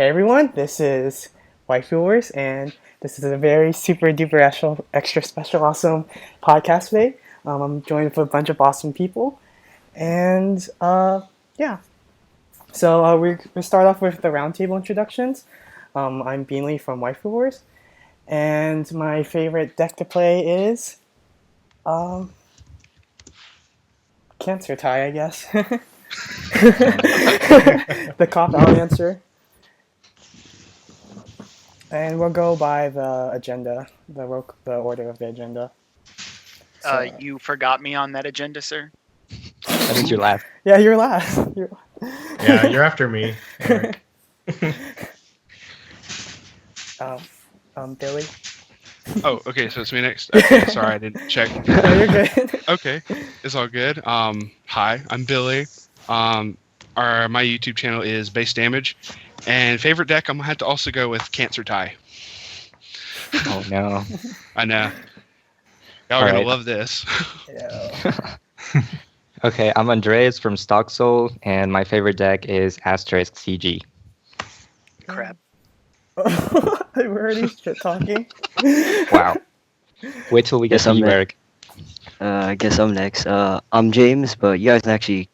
Hey everyone, this is Weisstubers, and this is a very super duper extra special awesome podcast today. I'm joined with a bunch of awesome people, and yeah. So we start off with the roundtable introductions. I'm Beanley from Weisstubers, and my favorite deck to play is Cancer Tie, I guess. The cop-out answer. And we'll go by the agenda, the order of the agenda. So, You forgot me on that agenda, sir? I think you're last. yeah, you're last. Yeah, you're after me, Eric. Billy. Oh, okay, so it's me next. Okay, sorry, I didn't check. No, you're good. Okay, it's all good. Hi, I'm Billy. My YouTube channel is BaseDamage, and favorite deck, I'm gonna have to also go with Cancer Tie. Oh no! I know. Y'all are gonna love this. Yeah. Okay, I'm Andreas from StockSoul, and my favorite deck is Asterisk CG. Crap. We're already shit talking. Wow. Wait till we get to you, Eric. I guess I'm next. I'm James, but you guys can actually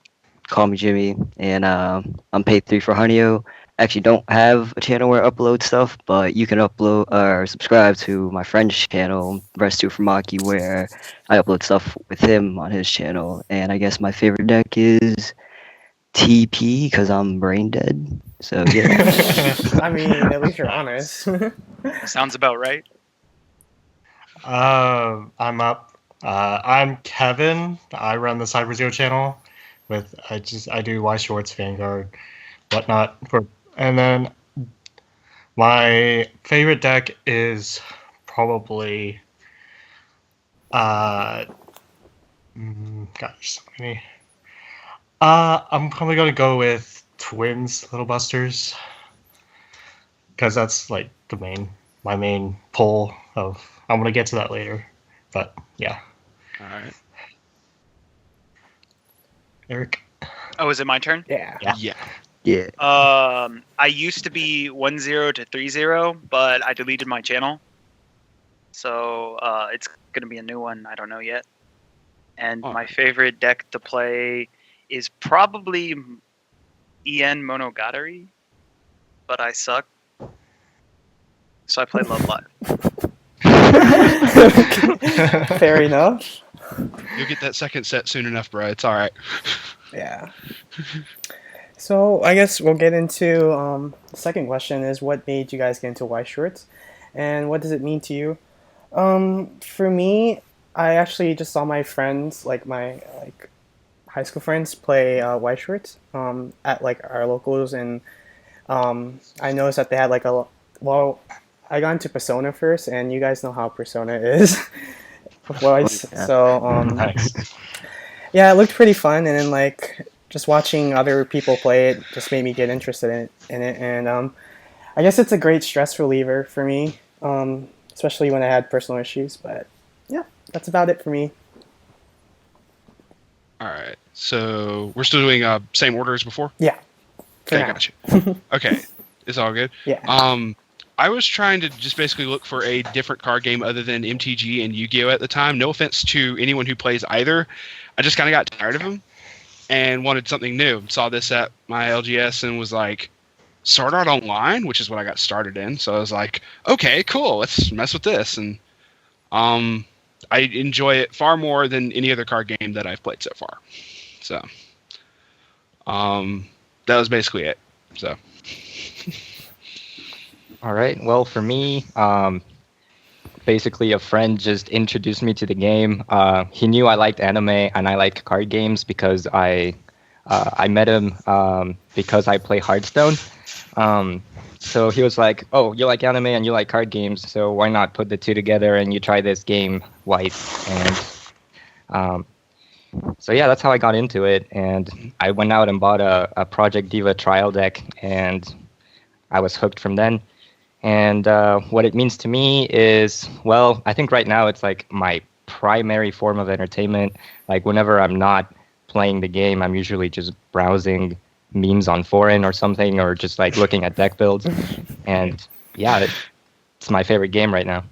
call me Jimmy, and I'm paid 3 for Honeyoo. Actually don't have a channel where I upload stuff, but you can upload or subscribe to my friend's channel, Rest2 for Maki, where I upload stuff with him on his channel. And I guess my favorite deck is TP, because I'm brain dead. So yeah. I mean, at least you're honest. Sounds about right. I'm up. I'm Kevin. I run the SideforZero channel. I do Weiss Schwarz, Vanguard, whatnot. And then my favorite deck is probably gosh, so many. I'm probably gonna go with Twins Little Busters, because that's like my main pull of. I'm gonna get to that later, but yeah. All right. Eric. Oh, is it my turn? Yeah. Yeah. Yeah. I used to be 10 to 30, but I deleted my channel. So it's gonna be a new one. I don't know yet. And my favorite deck to play is probably EN Monogatari, but I suck. So I play Love Live. Fair enough. You'll get that second set soon enough, bro. It's all right. Yeah. So I guess we'll get into the second question is what made you guys get into Weiss Schwarz, and what does it mean to you? For me, I actually just saw my friends, my high school friends, play Weiss Schwarz at our locals, and I noticed that they had I got into Persona first, and you guys know how Persona is. So Nice. yeah, it looked pretty fun, and then just watching other people play it just made me get interested in it. And I guess it's a great stress reliever for me, especially when I had personal issues. But yeah, that's about it for me. All right. So we're still doing same order as before. Yeah. Okay, gotcha. Okay, it's all good. Yeah. I was trying to just basically look for a different card game other than MTG and Yu-Gi-Oh at the time. No offense to anyone who plays either. I just kind of got tired of them and wanted something new. Saw this at my LGS and was like, Sword Art Online, which is what I got started in. So I was like, okay, cool, let's mess with this. And I enjoy it far more than any other card game that I've played so far. So that was basically it. So. All right. Well, for me, basically a friend just introduced me to the game. He knew I liked anime and I liked card games because I met him because I play Hearthstone. So he was like, "Oh, you like anime and you like card games, so why not put the two together and you try this game, Weiss?" And so yeah, that's how I got into it. And I went out and bought a Project Diva trial deck, and I was hooked from then. And what it means to me is, well, I think right now it's like my primary form of entertainment. Like whenever I'm not playing the game, I'm usually just browsing memes on foreign or something, or just like looking at deck builds. And yeah, it's my favorite game right now.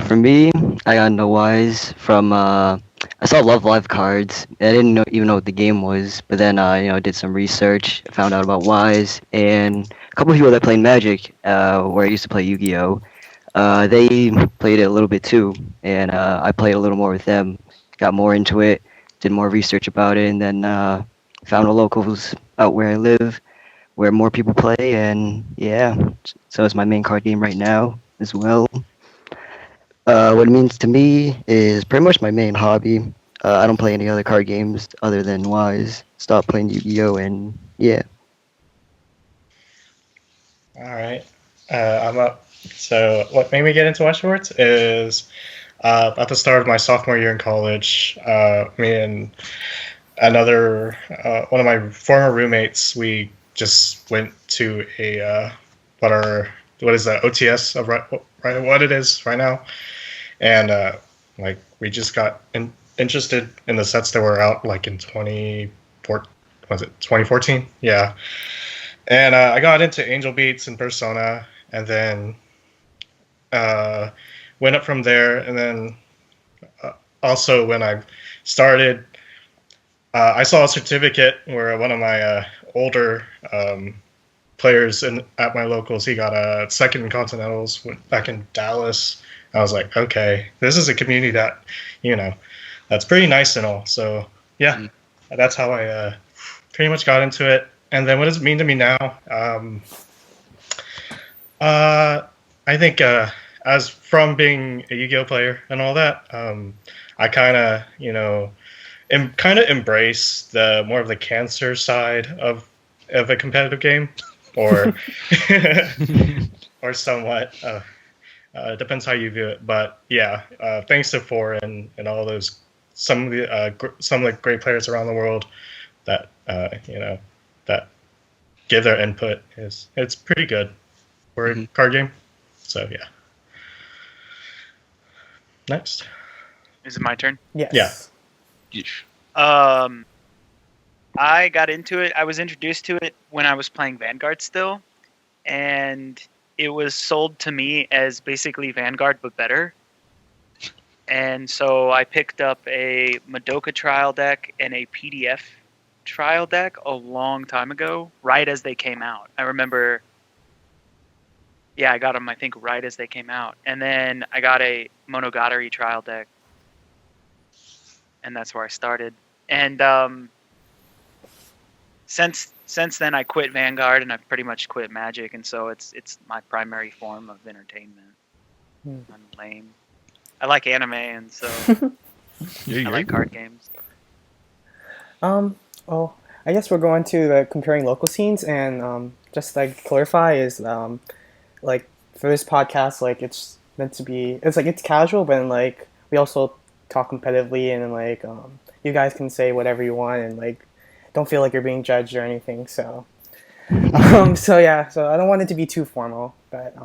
For me, I got into Wise from I saw Love Live cards. I didn't even know what the game was, but then did some research, found out about Wise, and a couple of people that played Magic, where I used to play Yu-Gi-Oh. They played it a little bit too, and I played a little more with them. Got more into it, did more research about it, and then found the locals out where I live, where more people play, and yeah, so it's my main card game right now as well. What it means to me is pretty much my main hobby. I don't play any other card games other than Wise. Stopped playing Yu-Gi-Oh! And yeah. All right, I'm up. So what made me get into Weiss Schwarz is at the start of my sophomore year in college, me and another one of my former roommates, we just went to a what is that OTS of right what it is right now, and like we just got interested in the sets that were out like in 2014? Yeah. And I got into Angel Beats and Persona, and then went up from there. And then also when I started, I saw a certificate where one of my older players at my locals, he got a second in Continentals back in Dallas. I was like, okay, this is a community that, that's pretty nice and all. So yeah, that's how I pretty much got into it. And then what does it mean to me now? I think as from being a Yu-Gi-Oh player and all that, I kind of, embrace the more of the cancer side of a competitive game, or or somewhat. Depends how you view it, but yeah, thanks to Foreign and all those some of the great players around the world that that give their input, it's pretty good for a card game. So yeah. Next. Is it my turn? Yes. Yeah. Yeesh. I got into it. I was introduced to it when I was playing Vanguard still, and it was sold to me as basically Vanguard but better. And so I picked up a Madoka trial deck and a PDF trial deck a long time ago, right as they came out. I remember, yeah, I got them, I think, right as they came out. And then I got a Monogatari trial deck, and that's where I started. And since then, I quit Vanguard, and I've pretty much quit Magic, and so it's my primary form of entertainment. I'm lame. I like anime, and so I like card games. Oh, I guess we're going to the comparing local scenes, and just like clarify is like for this podcast, like it's meant to be, it's casual, but then, like we also talk competitively, and then like you guys can say whatever you want, and like don't feel like you're being judged or anything. So so yeah, so I don't want it to be too formal, but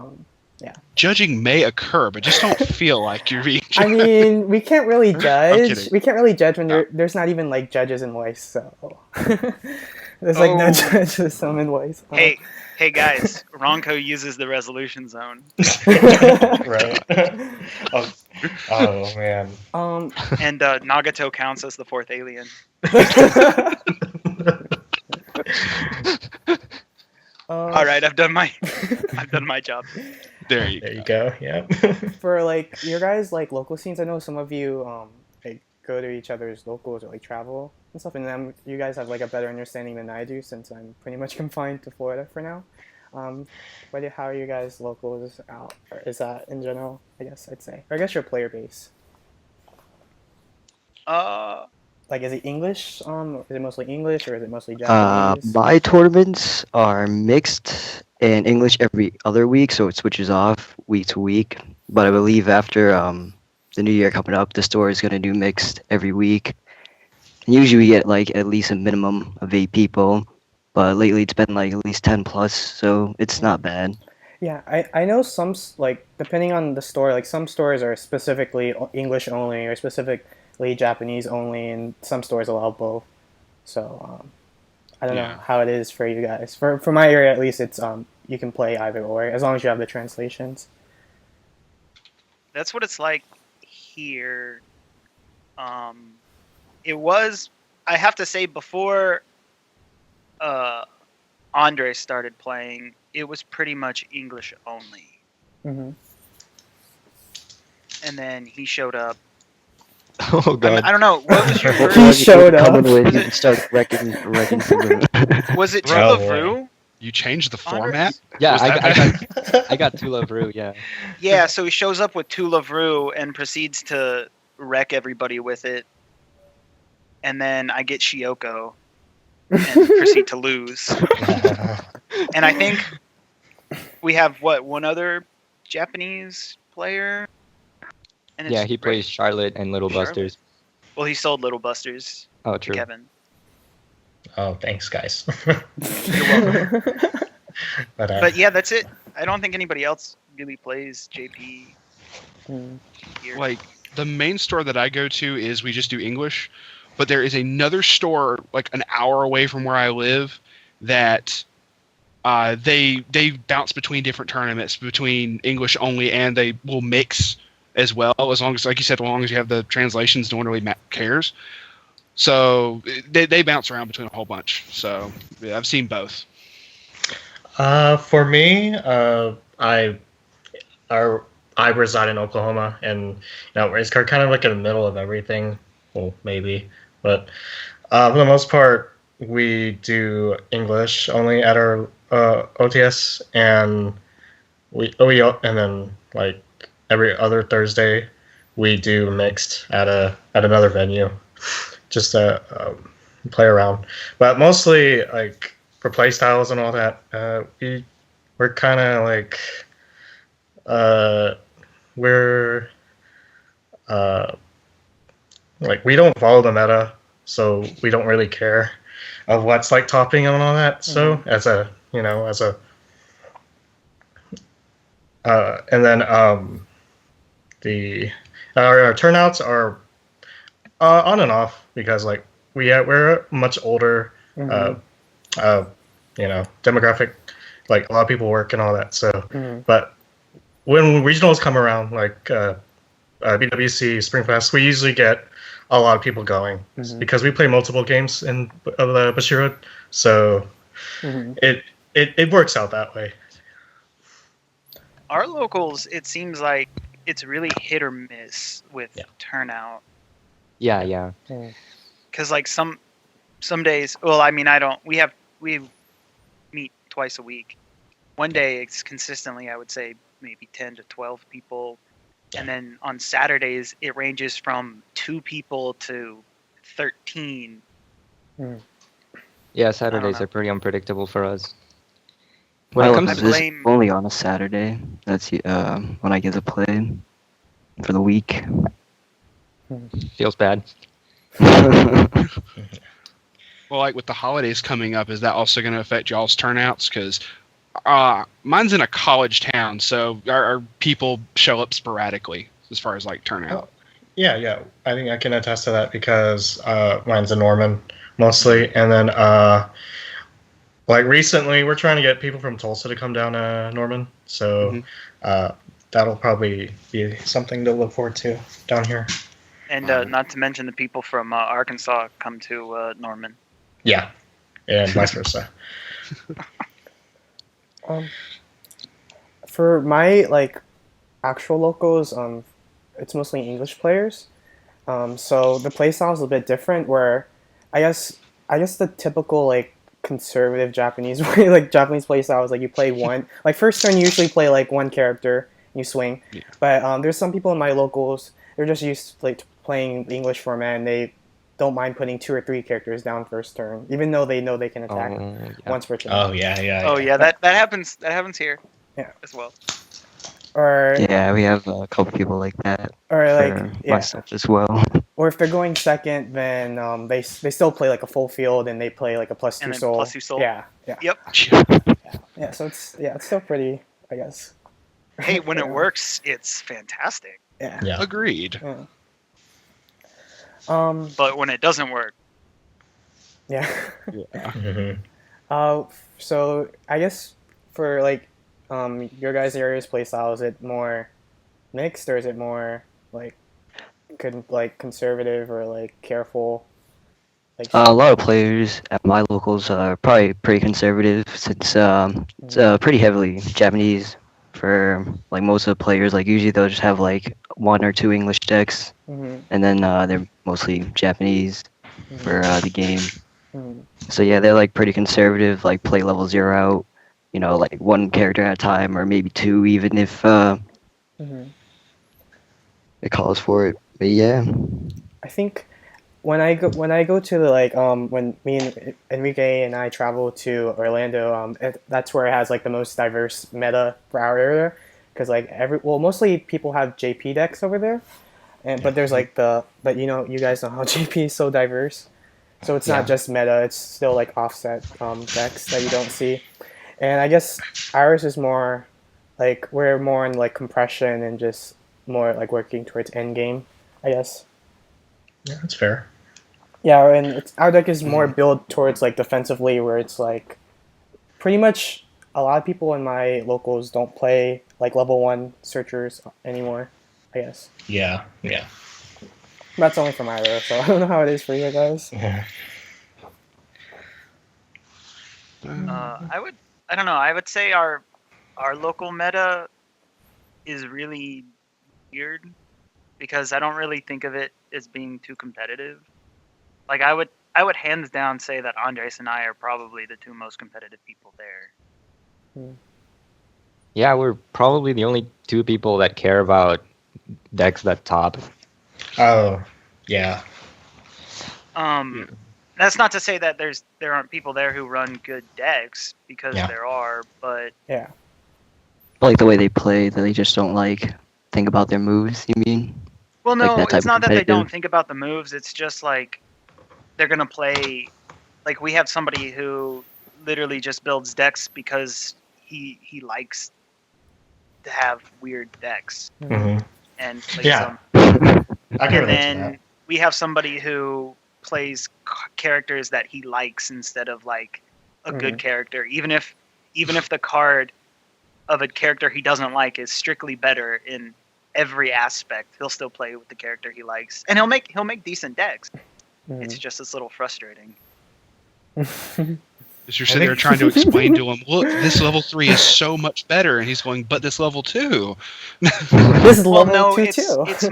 yeah. Judging may occur, but just don't feel like you're being judged. I mean, we can't really judge. kidding. We can't really judge when there's not even like judges in Weiss, so there's like no judge system in Weiss. Hey guys, Ronco uses the resolution zone. Right. Oh man. And Nagato counts as the fourth alien. All right, I've done my job. There you go. Yeah. For like your guys like local scenes, I know some of you like go to each other's locals or like travel and stuff, and then you guys have like a better understanding than I do since I'm pretty much confined to Florida for now. But how are you guys locals out? Or is that in general? I guess I'd say, or I guess your player base. Like, is it English? Is it mostly English or is it mostly Japanese? My tournaments are mixed and English every other week, so it switches off week to week. But I believe after the new year coming up, the store is going to do mixed every week. And usually we get like at least a minimum of 8 people, but lately it's been like at least 10 plus, so it's not bad. Yeah, I know some, like, depending on the store, like some stores are specifically English only or specifically Japanese only, and some stores allow both. So I don't know Yeah. how it is for you guys. For my area at least, it's you can play either or as long as you have the translations. That's what it's like here. It was, I have to say, before Andre started playing, it was pretty much English only. Hmm. And then he showed up. Oh I, mean, god. I don't know. What was your He first? showed up. Coming with Was you it- and start wrecking some of it. Was it Oh, Tulavru? You changed the Andre? format? Yeah, Was I that- got Tula Brew, yeah. Yeah, so he shows up with Tulavru and proceeds to wreck everybody with it. And then I get Shioko and proceed to lose. And I think we have one other Japanese player. And Yeah, he plays Charlotte and Little Charlotte? Busters. Well, he sold Little Busters Oh, to true. Kevin. Oh, thanks, guys. But yeah, that's it. I don't think anybody else really plays JP Mm. here. Like, the main store that I go to is we just do English, but there is another store like an hour away from where I live that they bounce between different tournaments between English only, and they will mix as well, as long as, like you said, as long as you have the translations, no one really cares. So they bounce around between a whole bunch. So yeah, I've seen both. For me, I reside in Oklahoma, and it's kind of like in the middle of everything. Well, maybe, but for the most part, we do English only at our OTS, and and then like every other Thursday, we do mixed at another venue, just to play around. But mostly like for playstyles and all that, we're kind of like we're like we don't follow the meta, so we don't really care of what's like topping and all that. So as a and then our turnouts are on and off because like we're much older demographic, like a lot of people work and all that. So but when regionals come around, like BWC Spring Fest, we usually get a lot of people going because we play multiple games in the Bashiro, so it works out that way. Our locals, it seems like it's really hit or miss with turnout. Yeah. Because like some days, well, I mean, we meet twice a week. One day it's consistently, I would say, maybe 10 to 12 people. And then on Saturdays, it ranges from 2 people to 13. Yeah, Saturdays are pretty unpredictable for us. When When it it comes comes to blame- only on a Saturday. That's when I get to play for the week. feels bad. Well, like with the holidays coming up, is that also going to affect y'all's turnouts? Because mine's in a college town, so our people show up sporadically as far as like turnout. Yeah. I think I can attest to that because mine's in Norman mostly, and then like recently we're trying to get people from Tulsa to come down to Norman, so that'll probably be something to look forward to down here. And not to mention the people from Arkansas come to Norman. Yeah, and vice versa. For my like actual locals, it's mostly English players. So the playstyle is a bit different. Where I guess the typical like conservative Japanese way, like Japanese playstyle is like you play one like first turn you usually play like one character, you swing. Yeah. But there's some people in my locals, they're just used to like playing the English format, and they don't mind putting 2 or 3 characters down first turn, even though they know they can attack once per turn. Oh yeah. Oh yeah, that happens. That happens here. Yeah. As well. Or Yeah, we have a couple people like that. or like For yeah. myself as well. Or if they're going second, then they still play like a full field, and they play like a +2 And then soul. +2 soul. Yeah. Yep. Yeah. So it's still pretty, I guess. Hey, when it Yeah. works, it's fantastic. Yeah. Yeah. Agreed. Yeah. But when it doesn't work, Yeah. Mhm. So I guess for like your guys' area's playstyle, is it more mixed or is it more like conservative or like careful? Like A lot of players at my locals are probably pretty conservative since it's pretty heavily Japanese for like most of the players. Like usually they'll just have like one or two English decks, mm-hmm, and then they're mostly Japanese mm-hmm, for the game. mm-hmm, So yeah, they're like pretty conservative, like play level 0 out, like one character at a time or maybe two even if mm-hmm. it calls for it. But yeah. I think when I go to the when me and Enrique and I travel to Orlando, that's where it has like the most diverse meta for our area, because like mostly people have JP decks over there, but there's like but you guys know how JP is so diverse, so it's not Yeah. just meta, it's still like offset decks that you don't see, and I guess ours is more like we're more in like compression and just more like working towards end game, I guess. Yeah, that's fair. Yeah, and our deck is more built towards like defensively, where it's like pretty much a lot of people in my locals don't play like level 1 searchers anymore, I guess. Yeah, yeah. That's only for my area, so I don't know how it is for you guys. Yeah. I don't know. I would say our local meta is really weird because I don't really think of it as being too competitive. Like I would hands down say that Andres and I are probably the two most competitive people there. Yeah, we're probably the only two people that care about decks that top. Oh, yeah. That's not to say that there aren't people there who run good decks, because Yeah. there are, but Yeah. I like the way they play, that they just don't think about their moves, you mean? well, Like no, that type it's of not that they don't competitive. think about the moves. It's just like they're gonna play. Like we have somebody who literally just builds decks because he likes to have weird decks, Hmm. and plays Yeah. them. I can relate to And then that. we have somebody who plays characters that he likes instead of like a good character, even if the card of a character he doesn't like is strictly better in every aspect, he'll still play with the character he likes, and he'll make decent decks. It's just this little frustrating. As you're sitting there trying to explain to him, look, this level 3 is so much better, and he's going, but this level 2. This is Well, level no, 2 it's too. it's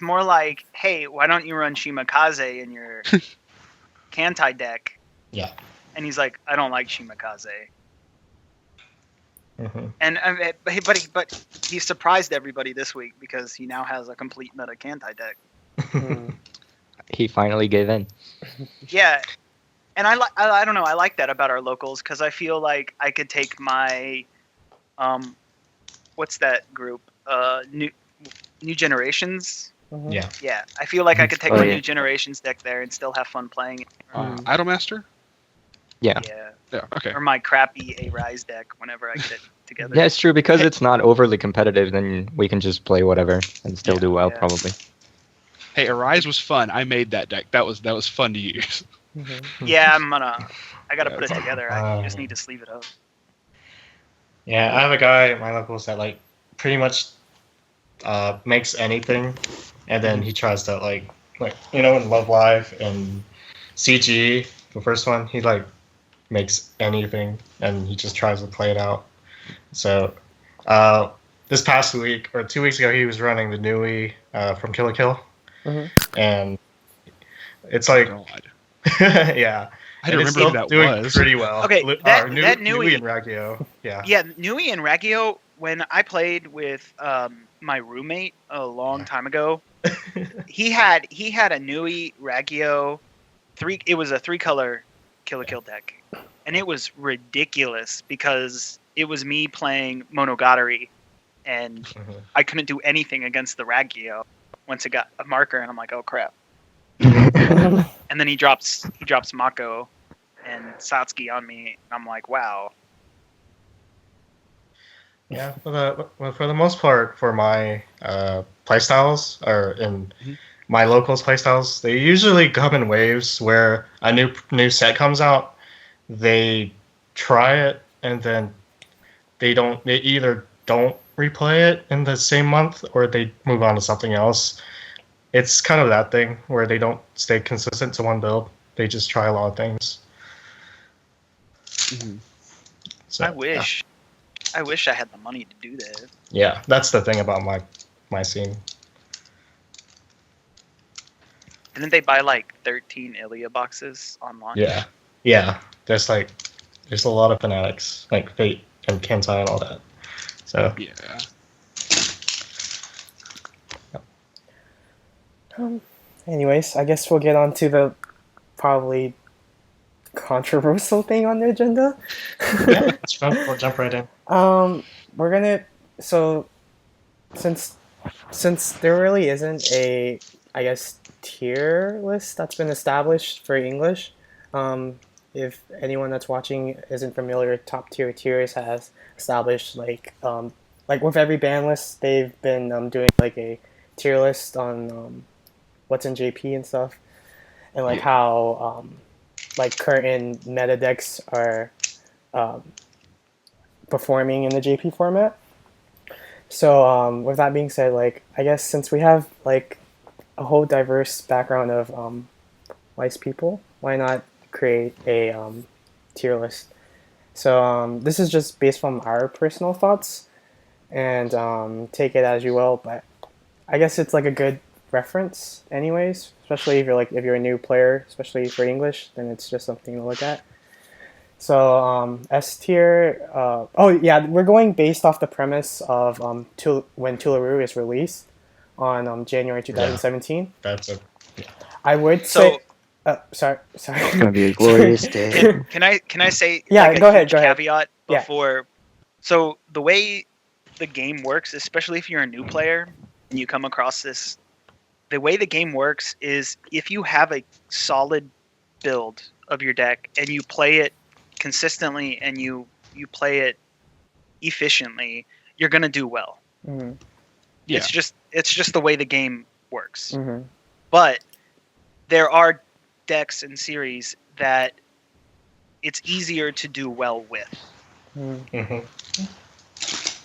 more like, hey, why don't you run Shimakaze in your Kantai deck? Yeah. And he's like, I don't like Shimakaze. Hmm. And but he surprised everybody this week because he now has a complete meta Kantai deck. He finally gave in. Yeah, and I don't know, I like that about our locals, because I feel like I could take my what's that group, New Generations. Yeah. Yeah, I feel like I could take Oh, my yeah. New Generations deck there and still have fun playing it. Idolmaster? Yeah. Yeah, Yeah, okay. or my crappy A Rise deck whenever I get it together. Yeah, it's true, because it's not overly competitive, then we can just play whatever and still do well, Yeah. probably. Hey, Arise was fun. I made that deck. That was fun to use. Yeah, I gotta put it together. I just need to sleeve it up. Yeah, I have a guy at my locals that like pretty much makes anything, and then he tries to like in Love Live and CG, the first one, he like makes anything and he just tries to play it out. So this past week or 2 weeks ago, he was running the Nui from Kill la Kill, and it's like God. yeah. I had to And it's remember who still that doing was. pretty well. Okay, that Nui Nui- and Raggio, yeah. Yeah, Nui and Raggio, when I played with my roommate a long time ago, he had a Nui Raggio it was a 3-color Kill la Kill deck. And it was ridiculous because it was me playing Monogatari, and I couldn't do anything against the Raggio once it got a marker, and I'm like, oh crap. And then he drops Mako and Satsuki on me, and I'm like, wow. Yeah, for the most part, for my playstyles are in my locals playstyles, they usually come in waves where a new set comes out, they try it, and then they either don't replay it in the same month or they move on to something else. It's kind of that thing where they don't stay consistent to one build. They just try a lot of things. Mhm. So, I wish I had the money to do that. Yeah, that's the thing about my scene. Didn't they buy like 13 Ilia boxes on launch? Yeah. There's a lot of fanatics like Fate and Kensai and all that. So Yeah. Anyways, I guess we'll get on to the probably controversial thing on the agenda. yeah, that's fun. We'll jump right in. We're gonna so since there really isn't a, I guess, tier list that's been established for English. If anyone that's watching isn't familiar, top tier tiers has established like with every ban list they've been doing like a tier list on what's in JP and stuff, and like how like current meta decks are performing in the JP format. So with that being said, like I guess since we have like a whole diverse background of Weiss people, why not create a tier list? So this is just based on our personal thoughts, and take it as you will. But I guess it's like a good reference, anyways. Especially if you're a new player, especially for English, then it's just something to look at. So S tier. We're going based off the premise of when Tularoo is released on January 2017. That's a I would So- say. Sorry. It's gonna be a glorious day. Can I say Yeah, like, go a ahead, huge go ahead. caveat Yeah. before? So the way the game works, especially if you're a new player and you come across this, the way the game works is if you have a solid build of your deck and you play it consistently and you play it efficiently, you're gonna do well. Mm-hmm. Yeah. It's just the way the game works. Mm-hmm. But there are decks and series that it's easier to do well with. Mm-hmm. Mhm.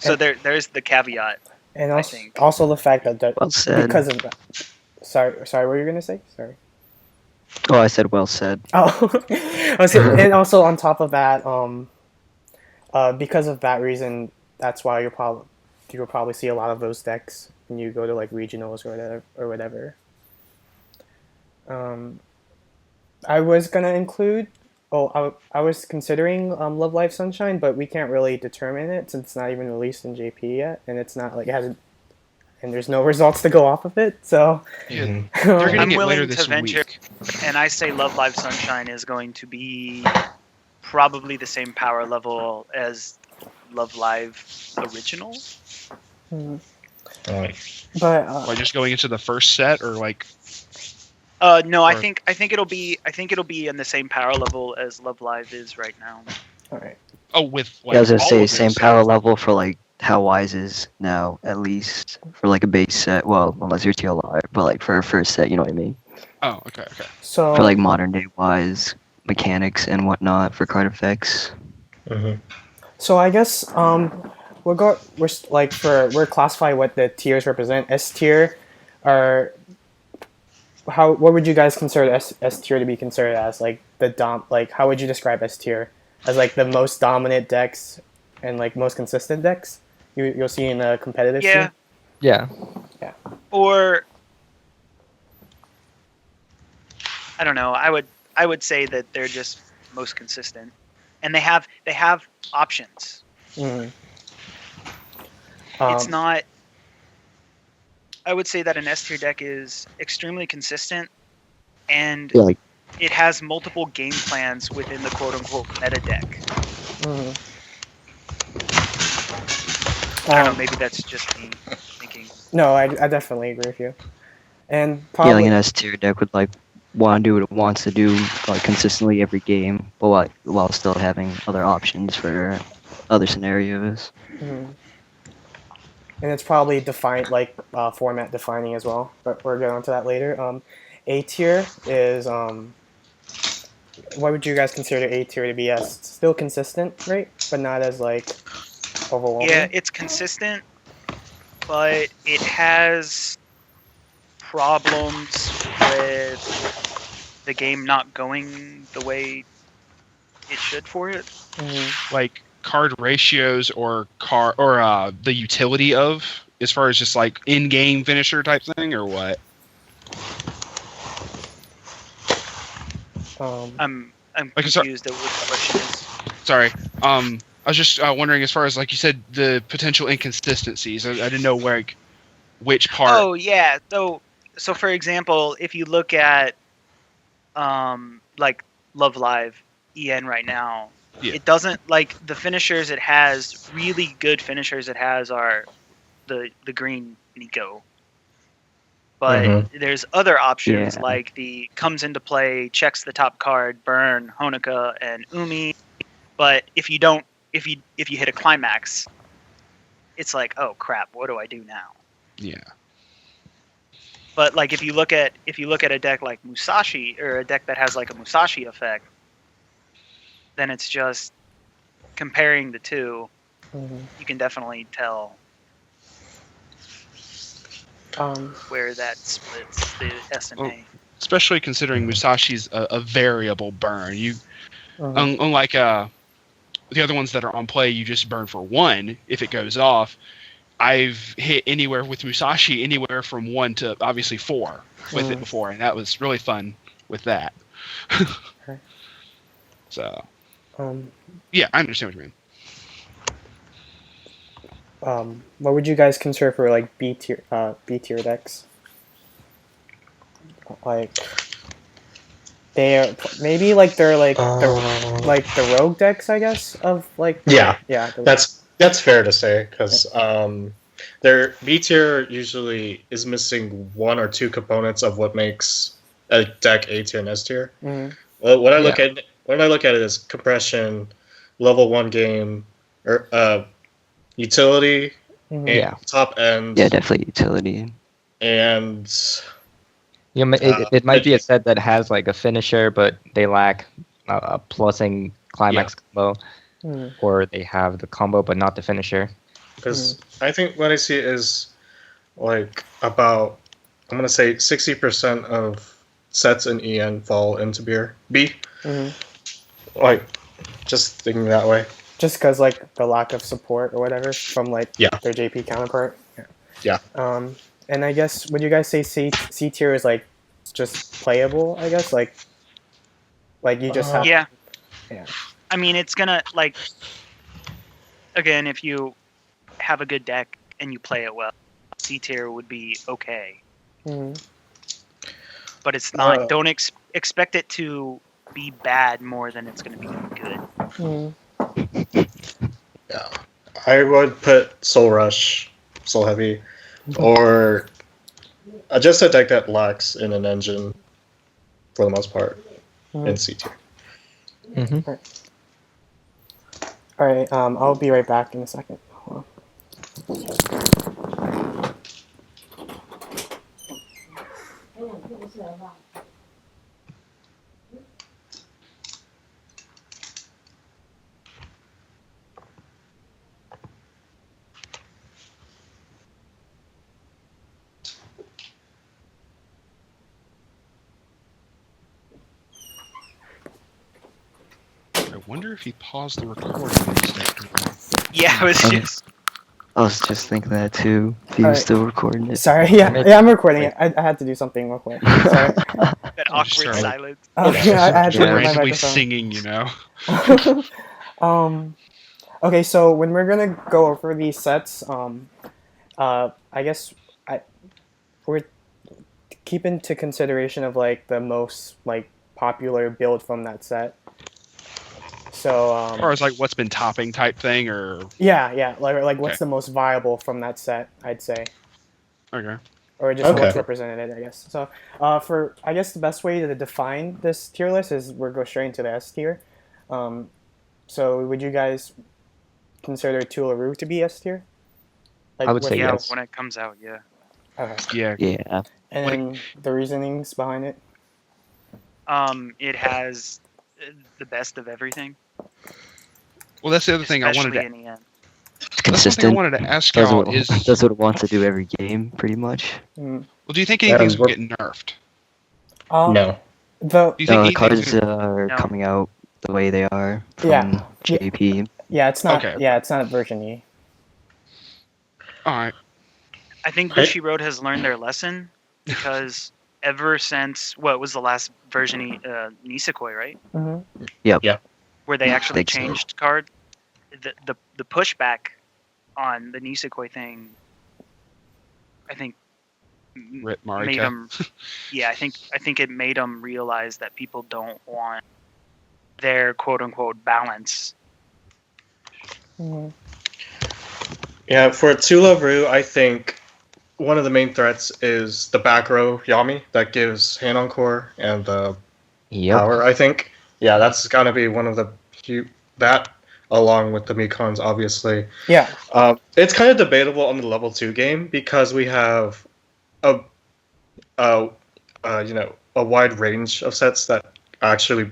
So there's the caveat. And I also, think. also the fact that Well said. because of that. Sorry, what were you gonna say? Sorry. Oh, I said well said. Oh, and also on top of that, because of that reason, that's why you'll probably see a lot of those decks when you go to like regionals or whatever. I was gonna include. I was considering Love Live Sunshine, but we can't really determine it since it's not even released in JP yet, and it's not like it hasn't, and there's no results to go off of it. So Yeah. Mhm. They're gonna I'm get willing later to this venture- week. And I say Love Live Sunshine is going to be probably the same power level as Love Live Original. Mhm. Alright. But Like just going into the first set, or like No, I Or- think it'll be in the same power level as Love Live is right now. all right. with like Yeah, I was gonna all say of same those power sets. level for like how Wise is now, at least for like a base set. Well, unless you're TLR, but like for a first set, you know what I mean? Oh, okay. So For like modern day Wise mechanics and whatnot for card effects. Mhm. So I guess we're classifying what the tiers represent. S tier are what would you guys consider S tier to be considered as? Like how would you describe S tier? As like the most dominant decks and like most consistent decks you'll see in a competitive Yeah. scene? Yeah. Or I don't know. I would say that they're just most consistent, and they have options. Mhm. It's not. I would say that an S tier deck is extremely consistent, and Yeah, like it has multiple game plans within the quote unquote meta deck. Mhm. I don't know. Um, Maybe that's just me thinking. no, I definitely agree with you. And yeah, probably like an S tier deck would like want to do what it wants to do like consistently every game, but while still having other options for other scenarios. Mhm. and it's probably defined like format defining as well. But we'll get onto that later. A tier is what would you guys consider A tier to be as? Still consistent, right? But not as like overwhelming. Yeah, it's consistent, but it has problems with the game not going the way it should for it. Like card ratios or the utility of, as far as just like in-game finisher type thing, or what? I'm Like, confused at what the question is. Sorry. I was just wondering, as far as like you said, the potential inconsistencies. I didn't know where, like, which part. Oh yeah. So for example, if you look at like Love Live EN right now, it doesn't like the finishers it has. Really good finishers it has are the green Nico. But there's other options like the comes into play, checks the top card, burn, Honoka, and Umi. But if you hit a climax, it's like, oh crap, what do I do now? Yeah. But like if you look at a deck like Musashi, or a deck that has like a Musashi effect, then it's just comparing the two. You can definitely tell where that splits the S and A. Especially considering Musashi's a variable burn. You unlike the other ones that are on play, you just burn for one if it goes off. I've hit anywhere with Musashi, anywhere from 1 to obviously 4 with it before, and that was really fun with that. So, yeah, I understand what you mean. What would you guys consider for like B tier decks? Like they're maybe like they're like the rogue decks, I guess. Of like That's fair to say, because their B tier usually is missing 1 or 2 components of what makes a deck A tier and S tier. Well, when I look at it as compression, level 1 game, or utility, and top end. Yeah, definitely utility. And it might be a set that has like a finisher, but they lack a plussing climax combo. Or they have the combo but not the finisher. Because I think what I see is like about, I'm gonna say 60% of sets in EN fall into B. Like, just thinking that way. Just because like the lack of support or whatever from like their JP counterpart. Yeah. And I guess would you guys say C tier is like just playable? I guess like you just have. Yeah. I mean, it's gonna, like, again, if you have a good deck and you play it well, C tier would be okay. But it's not. Don't expect it to be bad more than it's going to be good. Yeah, I would put Soul Rush, Soul Heavy, or just a deck that lacks in an engine for the most part in C tier. All right, I'll be right back in a second. Hold on. I wonder if he paused the recording. Yeah, I was just thinking that too. He was still recording it. Sorry, yeah, I'm recording it. I had to do something real quick. Sorry. That awkward silence. I had to randomly my microphone. singing, you know. Okay, so when we're gonna go over these sets, I guess we're keeping to consideration of like the most like popular build from that set. So as far as like what's been topping type thing, or like what's the most viable from that set, I'd say. Okay. Or just what's represented, I guess. So for I guess the best way to define this tier list is we'll go straight into the S tier. So would you guys consider Tularu to be S tier? I would say Yeah, yes. when it comes out, yeah. Okay. Yeah. Yeah. And then the reasonings behind it. It has the best of everything, Well, that's the other thing I wanted especially to. in the end. That's one thing I Consistent. wanted to ask Does y'all what, is. does what it wants to do every game, pretty much. Mm. Well, do you think anything's we're- gonna get nerfed? No. The Do you think The anything's cards gonna... are No. coming out the way they are from Yeah. JP. yeah, it's not. Okay. Yeah, it's not version E. All right. I think Hey. Bushiroad has learned their lesson because ever since what was the last version, Nisekoi, right? Mm-hmm. Where they actually Think so. changed card, the pushback on the Nisekoi thing, I think Rip Marika. made them. Yeah, I think it made them realize that people don't want their quote unquote balance. Mm-hmm. Yeah, for Tularu, I think one of the main threats is the back row Yami that gives hand encore and the Yep. power, I think. Yeah, that's gotta be one of the that along with the Mikons, obviously. Yeah. It's kind of debatable on the level 2 game because we have a wide range of sets that actually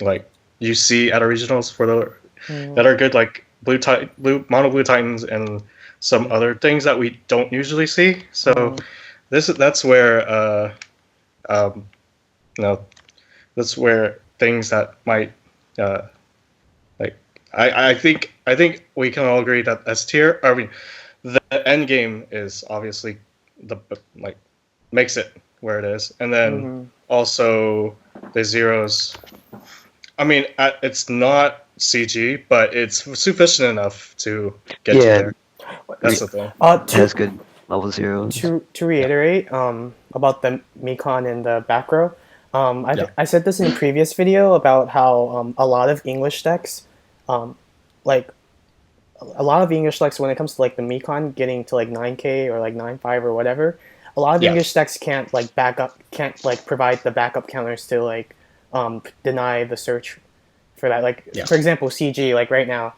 like you see at our regionals for the that are good, like mono blue titans and some other things that we don't usually see. So that's where that's where things that might like I think we can all agree that S tier. I mean, the end game is obviously the like makes it where it is, and then also the zeros. I mean, it's not CG, but it's sufficient enough to get you there. That's the thing. It has good level zeros. To reiterate about the Mikon and the back row, I said this in a previous video about how a lot of English decks, like a lot of English decks when it comes to like the Mikon getting to like 9K or like 9.5 or whatever, a lot of English decks can't like provide the backup counters to like deny the search for that. Like for example, CG, like right now,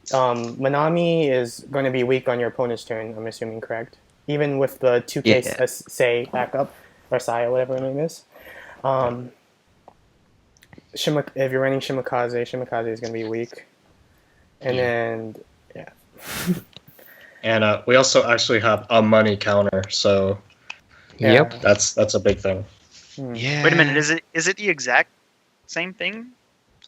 Manami is going to be weak on your opponent's turn, I'm assuming, correct? Even with the 2K say backup or Sai, whatever her name is. If you're running Shimakaze is going to be weak. And then and we also actually have a money counter, so Yep. that's a big thing. Yeah. Wait a minute, is it the exact same thing?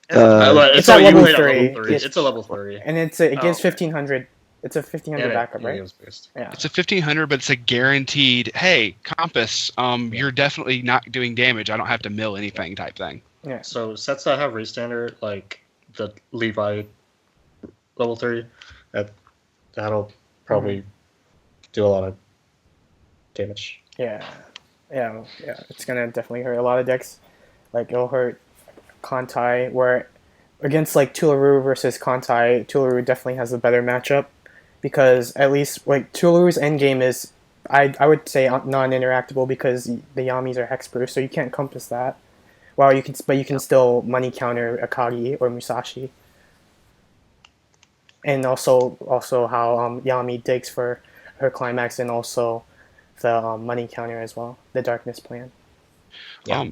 It's at level 3. It's a level 3. And it gives okay. 1500. It's a 1500 backup, right? Yeah. It's a 1500, but it's a guaranteed. Hey, Compass, you're definitely not doing damage. I don't have to mill anything type thing. Yeah. So sets that have restandard, like the Levi level 3, that'll probably do a lot of damage. Yeah. It's gonna definitely hurt a lot of decks. Like it'll hurt Kantai, where against like Tularu versus Kantai, Tularu definitely has a better matchup because at least like Tularu's endgame is I would say non-interactable because the Yamis are hexproof, so you can't compass that. Well, you can still money counter Akagi or Musashi. And also how Yami digs for her climax and also the money counter as well, the darkness plan. Yeah.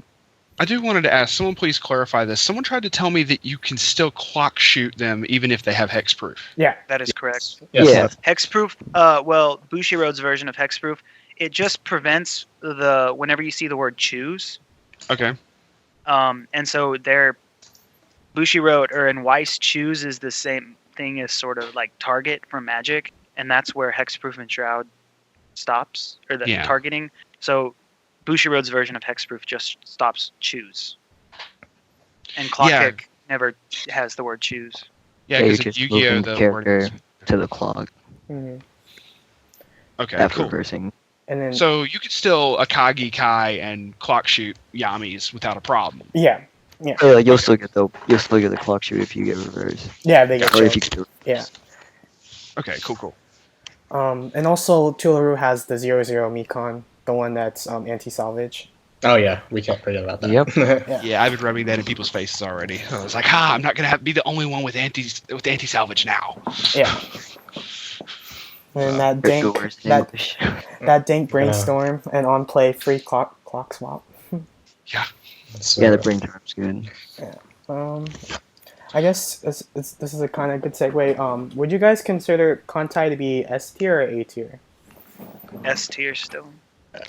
I do wanted to ask, someone please clarify this. Someone tried to tell me that you can still clock shoot them even if they have hexproof. Yeah. That is correct. Yes. Hexproof, Bushiroad's version of hexproof, it just prevents whenever you see the word choose. Okay. And so their Bushiroad and Weiss choose is the same thing as sort of like target for magic, and that's where hexproof and shroud stops, or the targeting. So Bushiroad's version of hexproof just stops choose. And Clock Kick never has the word choose. Yeah, you because just Yu-Gi-Oh! moving The character word... to the clock Mm-hmm. Okay, after cool. reversing. And then So you could still Akagi Kai and clock shoot Yamis without a problem. yeah. You'll still get the clock shoot if you get reverse. Yeah, they get Or if you killed. can Yeah. Okay, cool. And also Tularu has the 0-0 Mikon, the one that's anti-salvage. Oh yeah, we can't forget about that. Yep. Yeah, I've been rubbing that in people's faces already. I was like, I'm not gonna be the only one with anti-salvage now. Yeah. And that For dank, doors in that English. that dank brainstorm and on play free clock swap. Yeah. So, Yeah, the brain term's good. I guess this is a kind of good segue. Would you guys consider Kantai to be S tier or A tier? S tier still.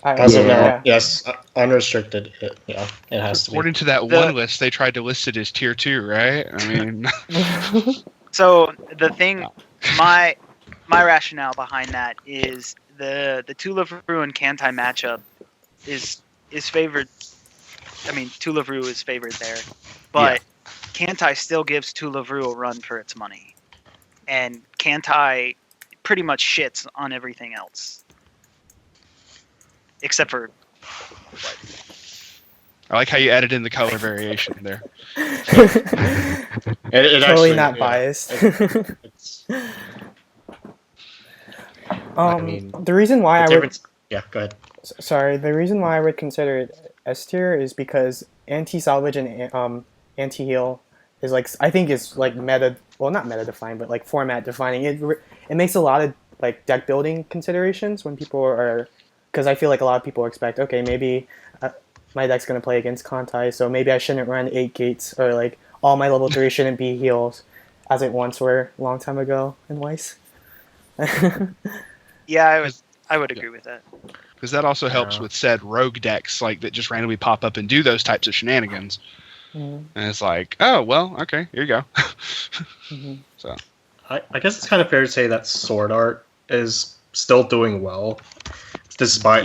as of now, Yeah. yes, unrestricted. It has to be. According to that The- one list, they tried to list it as tier 2, right? I mean, So the thing, my rationale behind that is the Tulavru and Kantai matchup is favored. I mean, Tulavru is favored there, but Kantai still gives Tulavru a run for its money, and Kantai pretty much shits on everything else, except for. I like how you added in the color variation there. It Totally actually, not yeah, biased. It's, I mean, The reason why I would difference. Yeah, go ahead. sorry, the reason why I would consider it S tier is because anti-salvage and anti-heal is like, I think is like meta, well not meta defined, but like format defining. It makes a lot of like deck building considerations when people are, because I feel like a lot of people expect, okay, maybe my deck's gonna play against Kantai, so maybe I shouldn't run 8 gates, or like all my level 3 shouldn't be heals, as it once were a long time ago in Weiss. Yeah, I would agree with that. Because that also helps Yeah. with said rogue decks like that just randomly pop up and do those types of shenanigans. Mhm. And it's like, oh, well, okay, here you go. Mhm. So, I guess it's kind of fair to say that Sword Art is still doing well, despite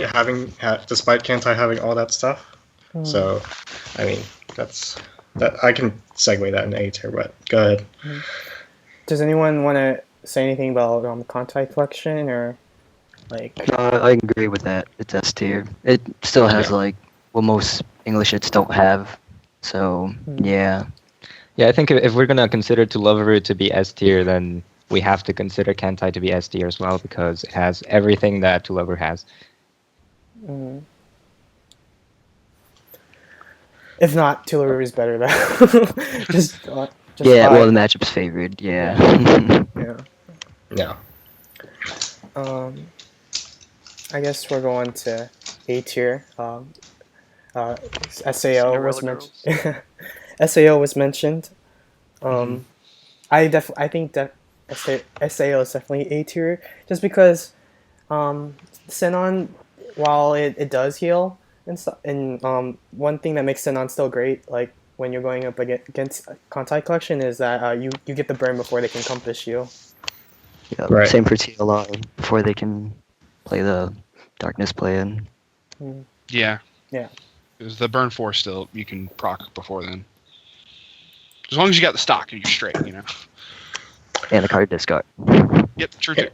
despite Kantai having all that stuff. Mhm. So, I mean, that I can segue that in A tier, but go ahead. Does anyone want to say anything about Kantai collection, or like? I agree with that. It's S tier. It still has like what most English hits don't have. So yeah. Yeah, I think if we're gonna consider Tuloveru to be S tier, then we have to consider Kantai to be S tier as well, because it has everything that Tuloveru has. Mm. If not, Tularoo is better though. just Yeah, by- well the matchup's favored, yeah. yeah. Yeah. I guess we're going to A tier. SAO was Cinderella mentioned. SAO was mentioned. I think that SAO is definitely A tier, just because Sinon, while it does heal and stuff, and one thing that makes Sinon still great, like when you're going up against Kantai collection, is that you get the burn before they can compass you. Yeah, Right. same for TLI before they can play the darkness play in. yeah. Yeah. Because the burn 4 still, you can proc before then. As long as you got the stock and you're straight, you know. And the card discard. Yep, true too.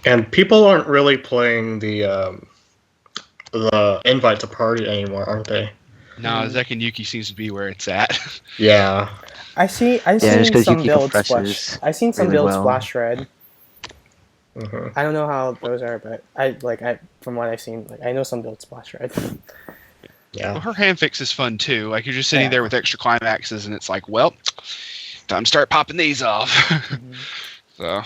And people aren't really playing the invite to party anymore, aren't they? No, Zek and Yuki seems to be where it's at. Yeah. I've seen just 'cause some Yuki builds compresses splash. I've seen some really builds well. splash red. Hmm. I don't know how those are, but I from what I've seen, like I know some builds splash red. Well, Yeah. her hand fix is fun too. Like you're just sitting Yeah. there with extra climaxes, and it's like, well, time to start popping these off. So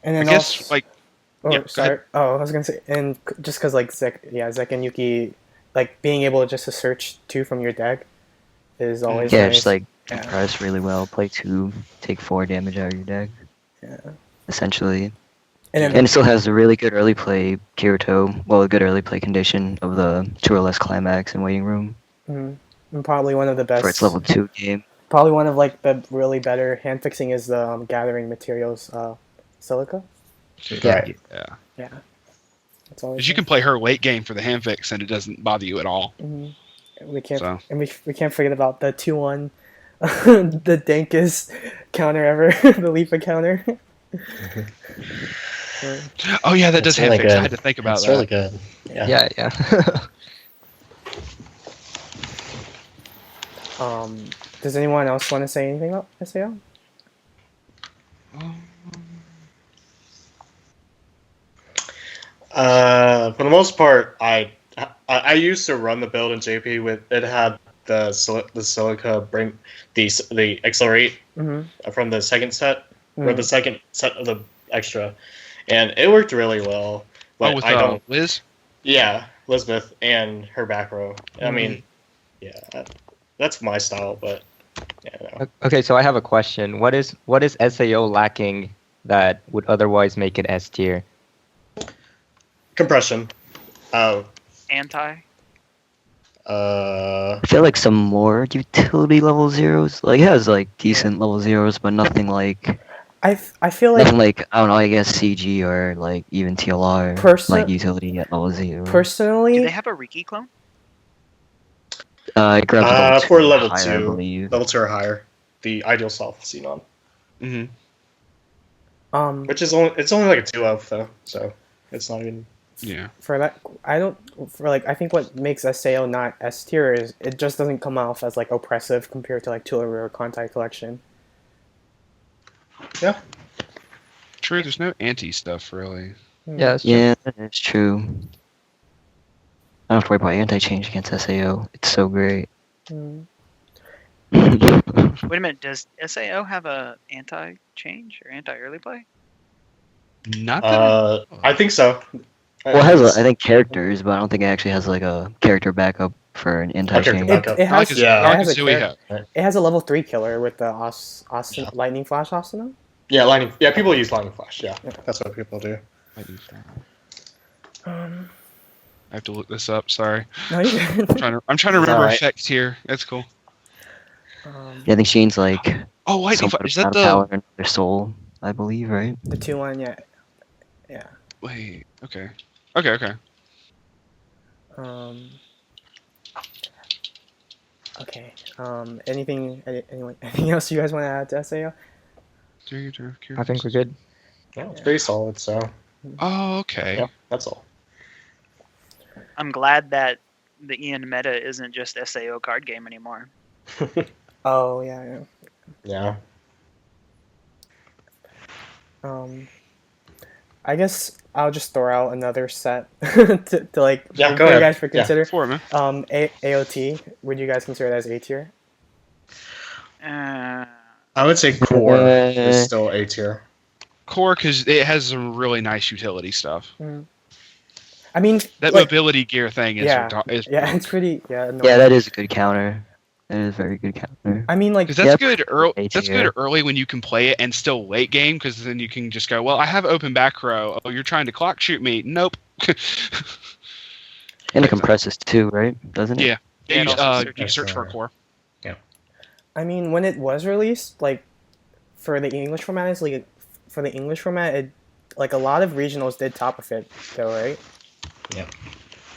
And I then guess also, like oh yeah, go sorry, ahead. I was gonna say, and just because like Zek and Yuki, like being able just to search 2 from your deck is always Yeah, nice. just like Yeah. compress really well. Play 2, take 4 damage out of your deck. Yeah. Essentially. And then And it still has a really good early play Kirito, well, a good early play condition of the 2 or less climax and waiting room and probably one of the best. for its level 2 game. Probably one of like the really better hand fixing is the gathering materials silica. Right. Yeah. Yeah. That's always. Because you can play her late game for the hand fix, and it doesn't bother you at all. We can't So. and we can't forget about the 2-1, the dankest counter ever, the Lipa counter. Oh yeah, that does It's hand really fix. I good. had to think about It's that. really good. Yeah. Yeah. Does anyone else want to say anything about SAO? For the most part, I used to run the build in JP with it had the silica bring the accelerate Mm-hmm. from the second set, or the second set of the extra, and it worked really well. But with I don't. Liz? Yeah, Elizabeth and her back row. I mean, yeah, that's my style, but yeah. No. Okay, so I have a question. What is SAO lacking that would otherwise make it S tier? Compression. Anti. I feel like some more utility level zeros. Like it has like decent level zeros, but nothing like I feel like nothing like I don't know. I guess CG or like even TLR like utility at level 0. Personally, Do they have a Riki clone? It grabs level 2 for level higher, I 2, believe. level 2 or higher, the ideal self Xenon, which is only like a 2 of though, so it's not even. Yeah. For that, I think what makes SAO not S tier is it just doesn't come off as like oppressive compared to like Tularu or Contact Collection. Yeah. True. There's no anti stuff really. Yeah, that's true. Yeah, that is true. I don't have to worry about anti-change against SAO. It's so great. Mm. Wait a minute. Does SAO have a anti-change or anti-early play? Not that. I think so. Well, it has I think characters, but I don't think it actually has like a character backup for an anti-change. It has, It has a level 3 killer with the Austin Lightning Flash Asuna. Yeah, lightning. Yeah, people use lightning flash. Yeah, that's what people do. I have to look this up. Sorry. No, you're good. I'm trying to remember effects here. That's cool. Yeah, I think Shane's like. Oh, lightning flash. Is that the power in their soul? I believe, right? The 2-1, yeah. Wait. Okay. Okay. Okay. Anything else you guys want to add to SAO? I think we're good. Yeah, it's pretty solid. So. Oh, okay. Yeah, that's all. I'm glad that the Ian meta isn't just SAO card game anymore. Oh yeah. Yeah. I guess I'll just throw out another set to like go for ahead. you guys to consider. For me. AOT. Would you guys consider that as A tier? I would say core is still A tier. Core because it has some really nice utility stuff. I mean, that mobility gear thing is it's pretty annoying. Yeah, that is a good counter. That is a very good counter. I mean, like because that's good early. That's good early when you can play it and still late game because then you can just go, well, I have open back row. Oh, you're trying to clock shoot me? Nope. And it compresses too, right? Doesn't it? Yeah. You search for a core. Yeah. I mean, when it was released, like for the English format, it like a lot of regionals did top of it, though, right? Yeah.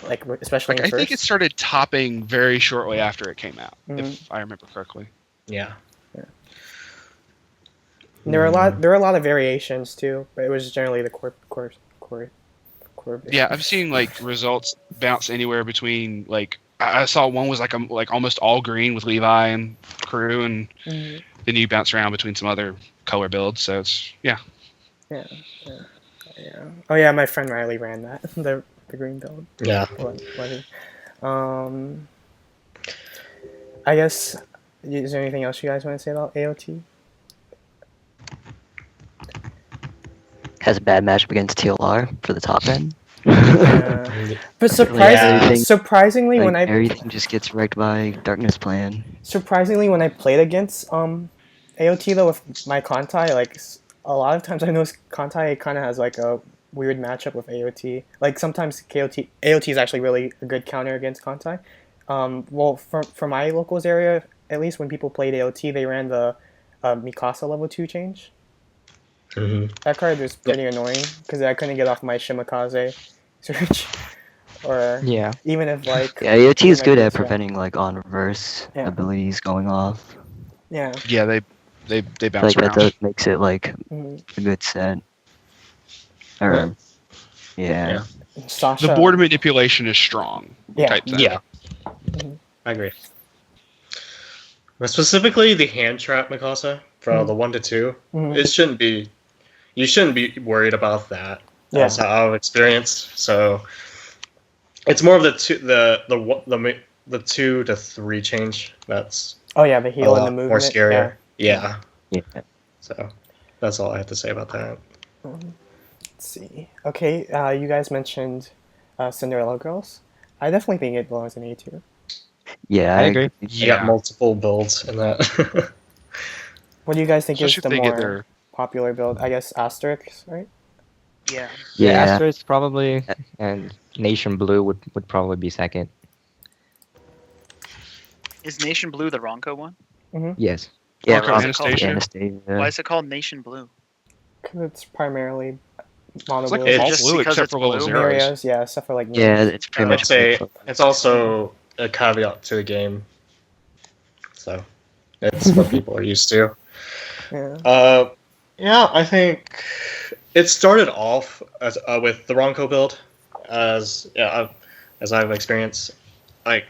Like especially I think it started topping very shortly after it came out, if I remember correctly. Yeah. And there were a lot of variations too, but it was generally the core. Yeah, I've seen like results bounce anywhere between like I saw one was like almost all green with Levi and crew, and then you bounce around between some other color builds. So it's yeah. Oh yeah, my friend Riley ran that the green build. Yeah. I guess. Is there anything else you guys want to say about AOT? Has a bad matchup against TLR for the top end. But surprisingly, when everything just gets wrecked by Darkness Plan. Surprisingly, when I played against AOT though with my Kantai, like a lot of times I noticed Kantai kind of has like a weird matchup with AOT. Like sometimes AOT is actually really a good counter against Kantai. Well, for my locals area, at least when people played AOT, they ran the Mikasa level 2 change. That card was pretty annoying because I couldn't get off my Shimakaze search. Or even if like AOT is good at preventing like on reverse abilities going off. Yeah, they bounce around. That makes it like a good set. Or Sasha. The board manipulation is strong. Yeah. I agree. But specifically, the hand trap Mikasa from the 1 to 2, it shouldn't be. You shouldn't be worried about that. That's how I've experienced. So it's more of the 2 to 3 change. That's the heal and the movement. More scarier. Yeah. Yeah. So That's all I have to say about that. Let's see. Okay, you guys mentioned Cinderella Girls. I definitely think it belongs in A tier. Yeah, I agree. I got multiple builds in that. What do you guys think Especially is if the they get more their popular build? I guess Asterix, right? Yeah. Yeah, Yeah. Asterisk probably, and Nation Blue would probably be second. Is Nation Blue the Ronco one? Yes. Yeah, Ronco Ron- Anastasia? Anastasia. Why is it called Nation Blue? Because it's primarily mono It's like blue. all just blue because except it's for level blue? zeros. Marios, yeah, except for like Yeah, names. it's pretty much. It's also a caveat to the game, so it's what people are used to. Yeah. Yeah, I think it started off as with the Ronco build, as I've experienced, like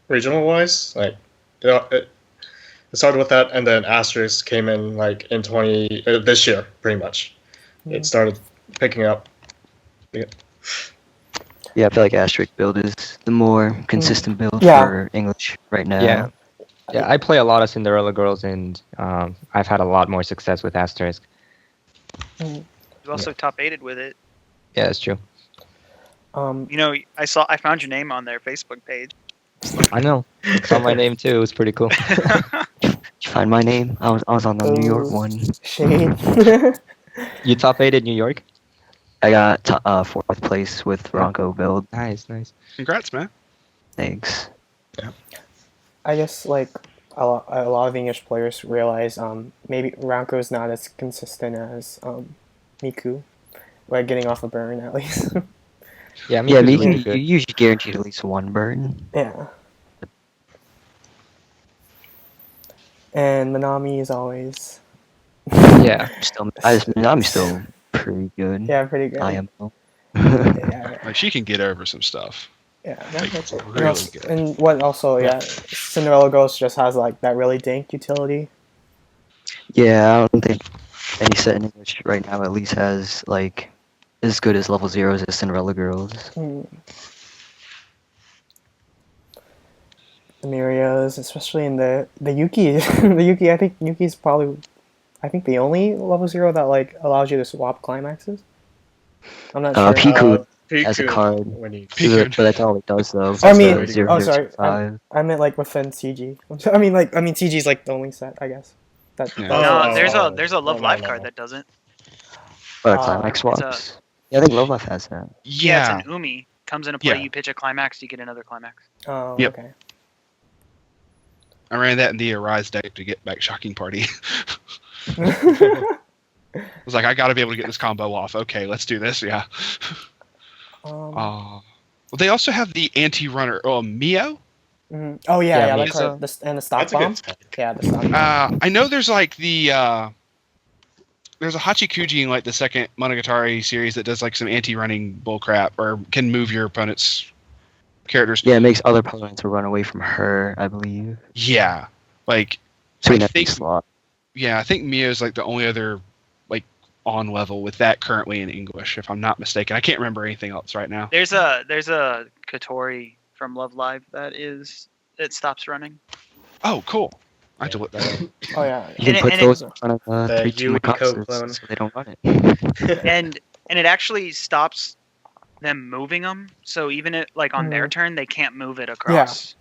regional wise, like it started with that, and then Asterisk came in like in this year, pretty much. Yeah. It started picking up. Yeah, I feel like Asterisk build is the more consistent build Yeah. for English right now. Yeah. Yeah, I play a lot of Cinderella Girls, and I've had a lot more success with Asterisk. You also top 8'd with it. Yeah, that's true. You know, I found your name on their Facebook page. I know. It's on my name too. It was pretty cool. Did you find my name? I was on the New York Oh. one. Shade. You top 8 in New York? I got 4th place with Ronco build. Nice. Congrats, man. Thanks. I guess like a lot of English players realize maybe Ranko is not as consistent as Miku, like getting off a burn at least. Yeah, Yeah, Miku's you really good. usually guaranteed at least one burn. Yeah. And Manami is always Yeah. I'm still pretty good. yeah, pretty good. I am. Yeah, Like she can get over some stuff. yeah. Like, That's it. really good. And what also, yeah, Cinderella Girls just has like that really dank utility. Yeah, I don't think any set in English right now at least has like as good as level zeros as Cinderella Girls. The Mirios, especially in the Yuki, the Yuki. I think Yuki's probably, I think the only level 0 that like allows you to swap climaxes. I'm not sure. Piku Piku has a card. when you Piku. But that's all it does though. I mean, It's a 0, 0, sorry, 5. I meant like within CG. I mean CG's like the only set, I guess. That, Yeah. No, Oh, there's a Love no, Live no, card no. that doesn't. Climax it's swaps. Yeah, I think Love Life has that. Yeah, it's an Umi. Comes into play, Yeah. you pitch a climax, you get another climax. Oh, Yep. okay. I ran that in the Arise deck to get back Shocking Party. I was like, I got to be able to get this combo off. Okay, let's do this. Yeah. Well, they also have the anti-runner. Oh, Mio. Mhm. Oh yeah, Yeah, that me card. And the stock That's a bomb. good tech. Yeah, the stock bomb. I know there's like the there's a Hachikuji in like the second Monogatari series that does like some anti-running bullcrap or can move your opponent's characters. Yeah, it makes other opponents run away from her, I believe. Yeah, like So we I have think slot. yeah, I think Mio's like the only other like on level with that currently in English, if I'm not mistaken. I can't remember anything else right now. There's a Kotori from Love Live it stops running. Oh, cool. I have to look that up. Oh yeah. You can And put it- those in front of The 3 Yui Makatsus clone. so they don't run it. and it actually stops them moving them. So even if like on their turn, they can't move it across.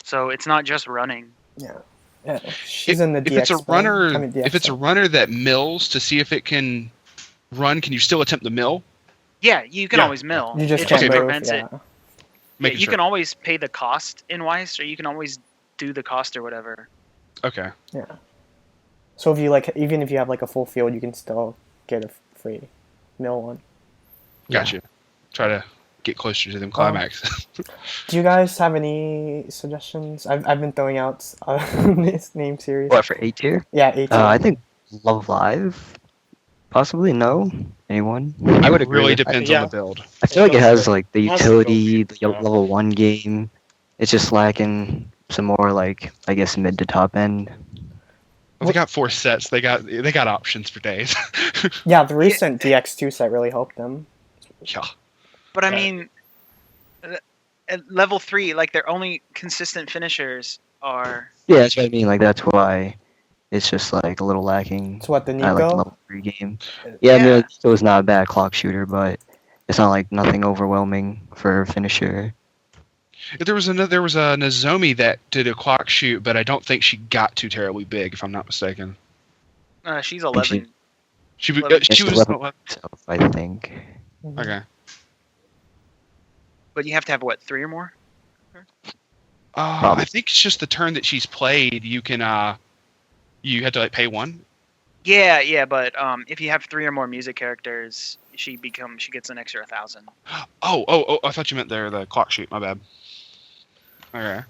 So it's not just running. Yeah. She's in the DX. If it's a form. runner, I mean, DX if it's a form. runner that mills to see if it can run, can you still attempt the mill? Yeah, you can Yeah. always mill. You just it can't just move. prevents Yeah. it. Yeah, Making you sure. can always pay the cost in Weiss, or you can always do the cost or whatever. Okay. Yeah. So if you like, even if you have like a full field, you can still get a free mill one. Gotcha. Try to get closer to them climax. Do you guys have any suggestions? I've been throwing out this name series. What, for 8 tier? Yeah, 8. I think Love Live. Possibly no. Anyone? I would It agree. really with- depends Yeah. on the build. I feel like it has like the Has utility, the the level 1 game. It's just lacking some more like I guess mid to top end. Well, they got 4 sets. They got options for days. Yeah, the recent DX2 set really helped them. Yeah. But I Yeah. mean, at level 3, like their only consistent finishers are Yeah, that's what I mean. Like that's why It's just like a little lacking. It's what, the I like the Nico? level 3 game. Yeah, I mean, Yeah. it was not a bad clock shooter, but it's not like nothing overwhelming for a finisher. There was a Nozomi that did a clock shoot, but I don't think she got too terribly big, if I'm not mistaken. She's 11. She It's was level itself, I think. Mhm. okay. But you have to have what, 3 or more? I think it's just the turn that she's played. You can you had to like pay 1. Yeah, but if you have 3 or more music characters, she gets an extra 1,000. Oh! I thought you meant the clock shoot. My bad. Okay.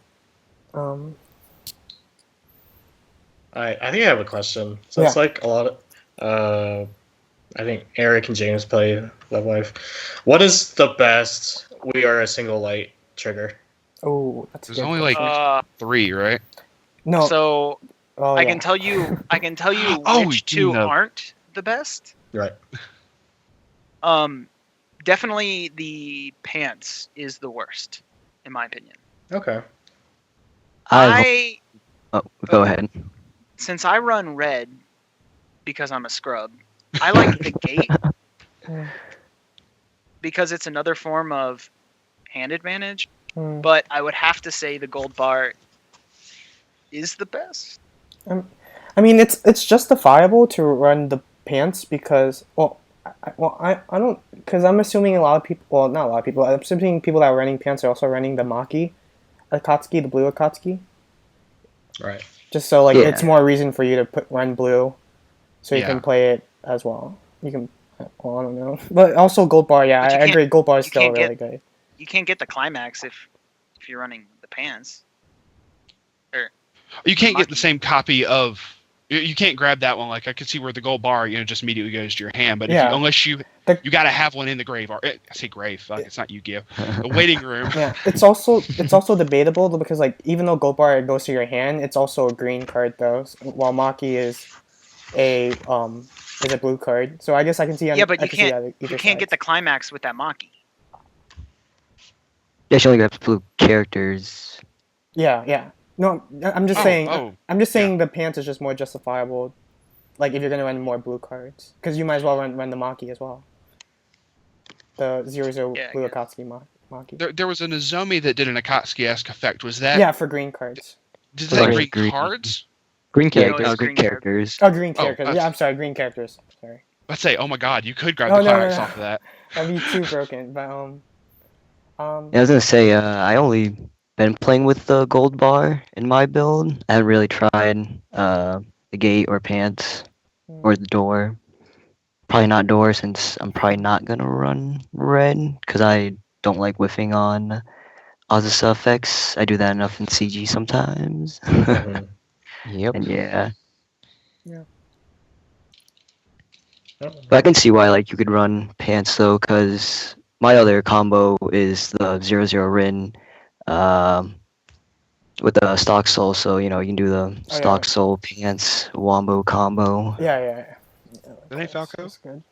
I think I have a question. So Yeah. it's like a lot of I think Eric and James play Love Life. What is the best We Are a Single Light trigger? Oh, that's a There's good only like question. 3, right? No. So Oh, I yeah. can tell you Oh, which 2 no. aren't the best. Right. Definitely the pants is the worst, in my opinion. Okay. Go ahead. Since I run red because I'm a scrub, I like the gate because it's another form of hand advantage. Mm. But I would have to say the gold bar is the best. I mean, it's justifiable to run the pants because, I don't, because I'm assuming a lot of people, well, not a lot of people, I'm assuming people that are running pants are also running the Maki Akatsuki, the blue Akatsuki. Right. Just so, like, Yeah. it's more reason for you to run blue, so you Yeah. can play it as well. You can, well, I don't know. But also gold bar, yeah, But you I can't- agree, gold bar is you still can't really good. You can't get the climax if you're running the pants. You can't get the Maki. same copy of. You can't grab that one. Like I could see where the gold bar, just immediately goes to your hand. But Yeah. unless you got to have one in the grave. Or I say grave. Fuck, it's not Yu-Gi-Oh. The waiting room. Yeah, it's also debatable because, like, even though gold bar goes to your hand, it's also a green card though, while Maki is a blue card. So I guess I can see. Yeah, but you I can see can't either you can't get sides. the climax with that Maki. Yeah, she only grabs blue characters. Yeah. No, I'm just Oh, saying. oh, I'm just saying the pants is just more justifiable, like if you're gonna run more blue cards, because you might as well run the Maki as well. The 0/0 Yeah, I blue guess. Akatsuki Maki. There was a Nozomi that did an Akatsuki-esque effect. Was that? Yeah, for green cards. Did Like that green green. cards? Green Yeah, characters. it's Green green characters. Oh, green Oh, characters. that's- Yeah, I'm sorry, green characters. Sorry, Let's say, oh my god, you could grab No, the no, climax no. off of that. that'd be too broken. But Yeah, I was gonna say, I only been playing with the gold bar in my build. I haven't really tried the gate or pants or the door. Probably not door since I'm probably not gonna run red because I don't like whiffing on Azusa effects. I do that enough in CG sometimes. Mhm. Yep. And yeah, Oh, but I can see why like you could run pants though, because my other combo is the 0/0 Rin. With the StockSoul, so you can do the yeah. StockSoul pants wombo combo. yeah. That ain't Falco? That's good.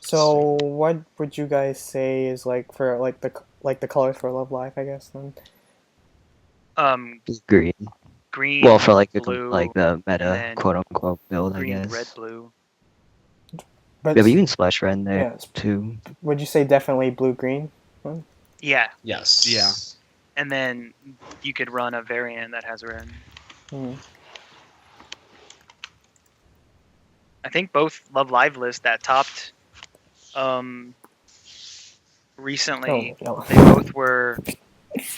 So, what would you guys say is like for the colors for Love Life? I guess then. Green. Green. Well, for like blue, the meta then quote unquote build, green, I guess. red, blue. But, Yeah, but you can splash red in there Yeah, too. would you say definitely blue green? Yeah, Yes. Yeah. and then you could run a variant that has red. Hmm. I think both Love Live lists that topped recently, Oh, yellow. they both were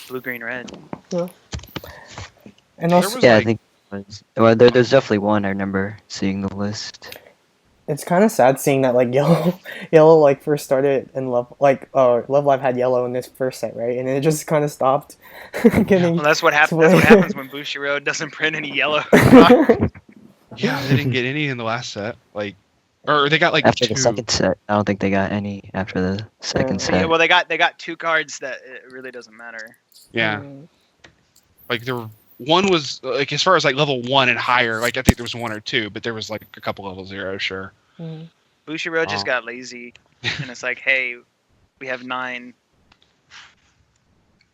blue, green, red. And There also, was Yeah, like- I think it was. Well, there's definitely one I remember seeing the list. it's kind of sad seeing that like yellow like first started in Love Love Live had yellow in this first set, right? And then it just kind of stopped getting. Well, that's what happens. That's what happens when Bushiroad doesn't print any yellow. Yeah, they didn't get any in the last set. Like, or they got like After 2. the second set, I don't think they got any after the second Yeah, Yeah, set. well, they got 2 cards that it really doesn't matter. Yeah, Mm. like there were one was like as far as like level 1 and higher. Like I think there was 1 or 2, but there was like a couple level 0. Sure. Mm. Bushiroad just Oh. got lazy, and it's like, hey, we have 9.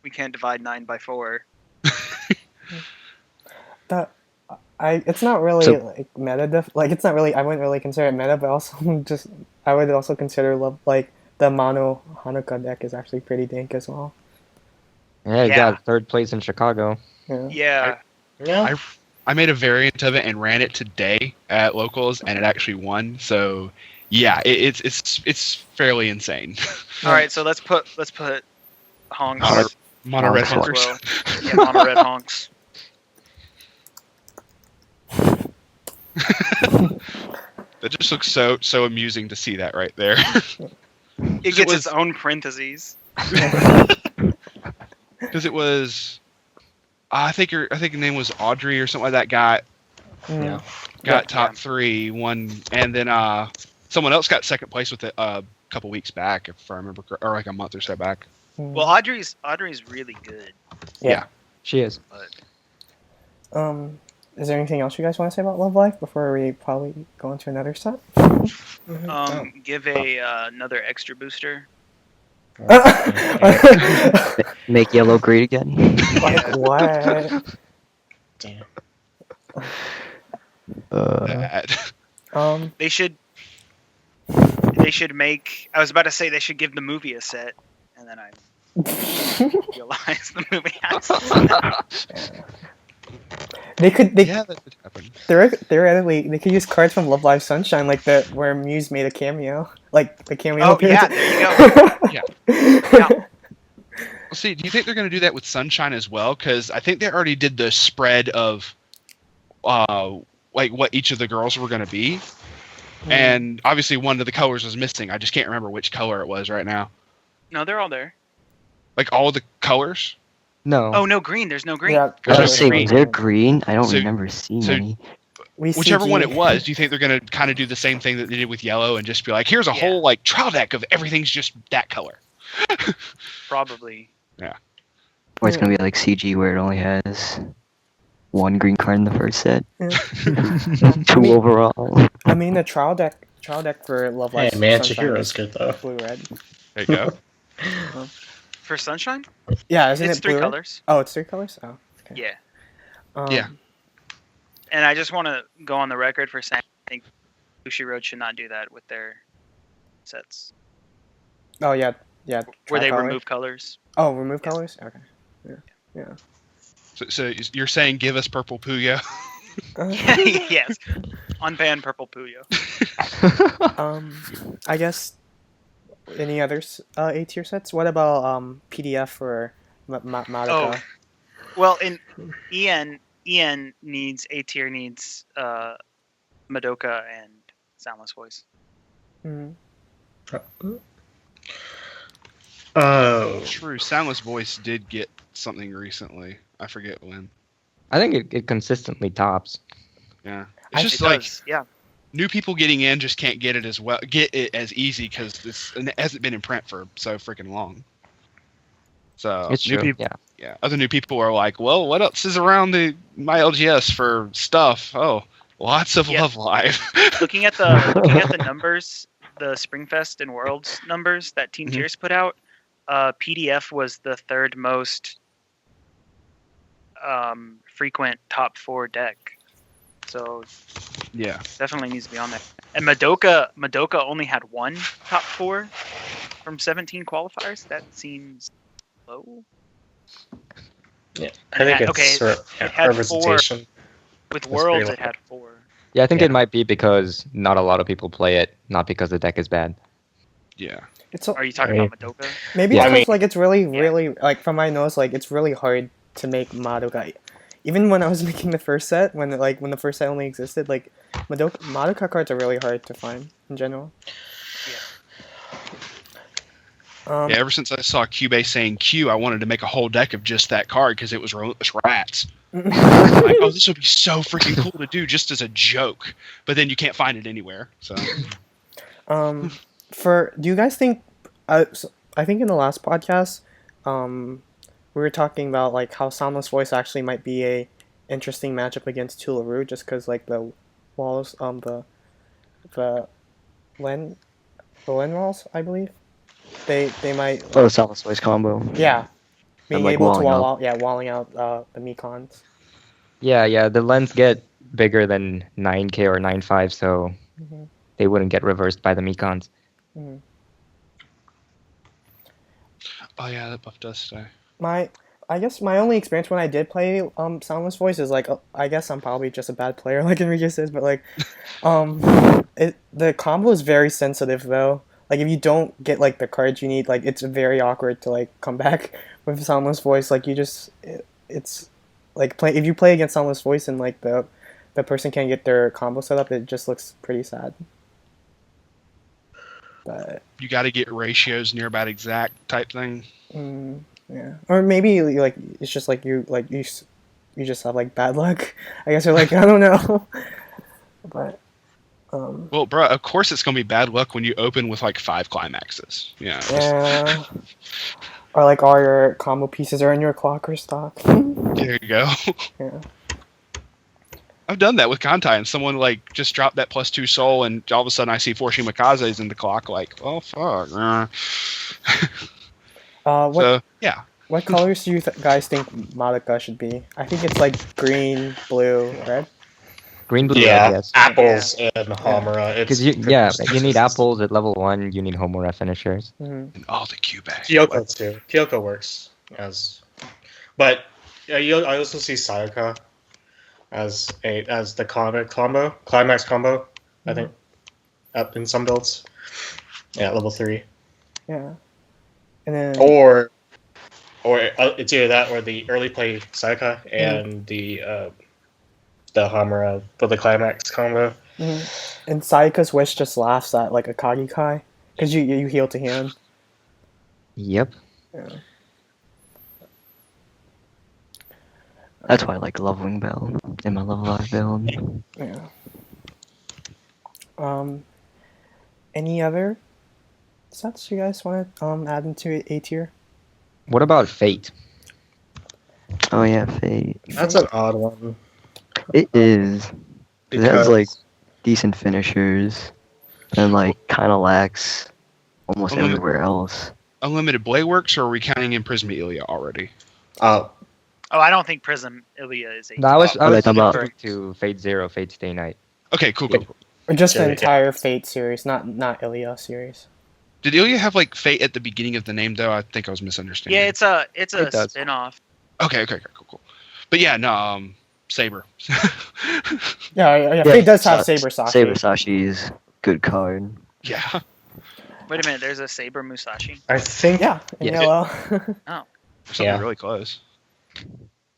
we can't divide 9 by 4. That it's not really So- like meta like it's not really, I wouldn't really consider it meta, but also just I would also consider like the mono Hanukkah deck is actually pretty dank as well. Yeah, you Yeah. got third place in Chicago. Yeah. Yeah. Yeah. I made a variant of it and ran it today at locals, and it actually won. So yeah, it's fairly insane. All right, so let's put honks. Mono red Honks. as honkers. well. Yeah, mono red honks. That just looks so amusing to see that right there. It gets its own parentheses. Because it was, I think her name was Audrey or something like that. Got Mm. top 3, won, and then someone else got second place with it a couple weeks back, if I remember, or like a month or so back. Well, Audrey's really good. Yeah. She is. But Is there anything else you guys want to say about Love Life before we probably go into another set? give another extra booster. Make yellow great again. Like what? Damn. That. They should make. I was about to say they should give the movie a set, and then I realized the movie has. They could Yeah, that could happen. theoretically they could use cards from Love Live Sunshine, like where Muse made a cameo, like the cameo. Oh appearance. yeah, there you go. Yeah. Well, see, do you think they're going to do that with Sunshine as well? Because I think they already did the spread of, like what each of the girls were going to be, and obviously one of the colors was missing. I just can't remember which color it was right now. No, they're all there. Like all the colors. No. Oh no, green. There's no green. Yeah, I was gonna There's say, green. was there green? I don't So- remember seeing so- any. we Whichever CG. one it was, do you think they're going to kind of do the same thing that they did with yellow and just be like, here's a Yeah. whole like trial deck of everything's just that color? Probably. Or it's gonna be like CG where it only has one green card in the first set, Yeah. 2 mean- overall. I mean, the trial deck for Love Live Hey, man, Sunshine Chihiro's is good though. blue red. There you go. For Sunshine, Yeah, isn't it's it 3 blue red? colors. Oh, it's 3 colors. Oh, okay. Yeah. Yeah. And I just want to go on the record for saying I think Sushi Road should not do that with their sets, Oh yeah. where they tricolor. remove colors. Oh, remove Yes. colors. Okay. Yeah. So you're saying give us purple Puyo? Yes. Unban purple Puyo. I guess any other A tier sets? What about PDF for Madoka? Oh. Well, in EN needs A tier needs Madoka and Soundless Voice. Mhm. Oh. True. Soundless Voice did get something recently. I forget when. I think it consistently tops. Yeah. I- It's just It like does, yeah. new people getting in just can't get it as easy because it hasn't been in print for so freaking long. So It's new true. people, Yeah. yeah, other new people are like, well, what else is around my LGS for stuff? Oh, lots of Yeah. Love Live. looking at the numbers, the Springfest and Worlds numbers that Team Mhm. Cheers put out, PDF was the third most frequent top 4 deck. So Yeah. definitely needs to be on there. And Madoka only had 1 top 4 from 17 qualifiers. That seems low. Yeah, I think it's Okay, it had 4. representation. With That's Worlds, pretty it had 4. Yeah, I think Yeah. it might be because not a lot of people play it, not because the deck is bad. Yeah. It's Are you talking about Madoka? maybe Yeah. it's I mean- 'cause, like it's really Yeah. really like from my nose, like it's really hard to make Madoka. Even when I was making the first set, when the first set only existed, like Madoka cards are really hard to find in general. Yeah. Yeah, ever since I saw Cubase saying Q, I wanted to make a whole deck of just that card because it was Relentless Rats. I'm like, oh, this would be so freaking cool to do just as a joke. But then you can't find it anywhere. So Do you guys think? So I think in the last podcast, we were talking about like how Soundless Voice actually might be a interesting matchup against Tularu, just because like the walls, the Len walls, I believe, they might. Oh, Soundless Voice combo. Yeah. Being like able to walling out. walling out the Mekons. Yeah. The lens get bigger than 9K or 9.5, so Mm-hmm. they wouldn't get reversed by the Mekons. Mm-hmm. Oh yeah, that buff does stay. I guess my only experience when I did play Soundless Voice is like I guess I'm probably just a bad player like Enrique says, but like the combo is very sensitive though. Like if you don't get like the cards you need, like it's very awkward to like come back with Soundless Voice. Like it's like if you play against Soundless Voice and like the person can't get their combo set up, it just looks pretty sad. But You got to get ratios near about exact type thing. yeah, or maybe like it's just like you just have like bad luck. I guess you're like I don't know, but Well, bro, of course it's gonna be bad luck when you open with like 5 climaxes. Yeah. yeah. Or like all your combo pieces are in your clocker stock. There you go. Yeah. I've done that with Kantai, and someone like just dropped that +2 soul, and all of a sudden I see 4 Shimikazes in the clock. Like, oh fuck. So yeah. What colors do you guys think Madoka should be? I think it's like green, blue, red. Green, blue, Yeah, red, yes. apples and Homura. Because you need apples at level 1. You need Homura finishers. Mm-hmm. And all the Q-bags. Kyoko too. Kyoko works as, but yeah, I also see Sayaka as the climax combo. I think up in some builds. Yeah, level 3. Yeah. And then Or it's either that or the early play Sayaka and the Homura for the climax combo. and Sayaka's wish just laughs at like a Kagi Kai because you heal to hand. Yep. Yeah. That's why I like Leveling Build in my level 5 build. Yeah. Any other sets you guys want to add into A tier? What about Fate? Oh yeah, Fate. That's an odd one. It is. It has Because- like decent finishers, and like kind of lacks almost Unlimited- everywhere else. Unlimited Blade works, or are we counting in Prisma Ilia already? Oh, I don't think Prism Ilia is a. No, I was talking about- referring to Fate Zero, Fate Stay Night. Okay, cool. Or just the Yeah, yeah. entire Fate series, not Ilia series. Did Ilia have like Fate at the beginning of the name though? I think I was misunderstanding. Yeah, it's a It does. spin-off. Okay, cool. But yeah, no, Saber. Yeah, Fate does have Saber Sashi. Saber Sashi's good card. Yeah. Wait a minute, there's a Saber Musashi. I think Yeah, in Yeah. yellow. Something Yeah. really close.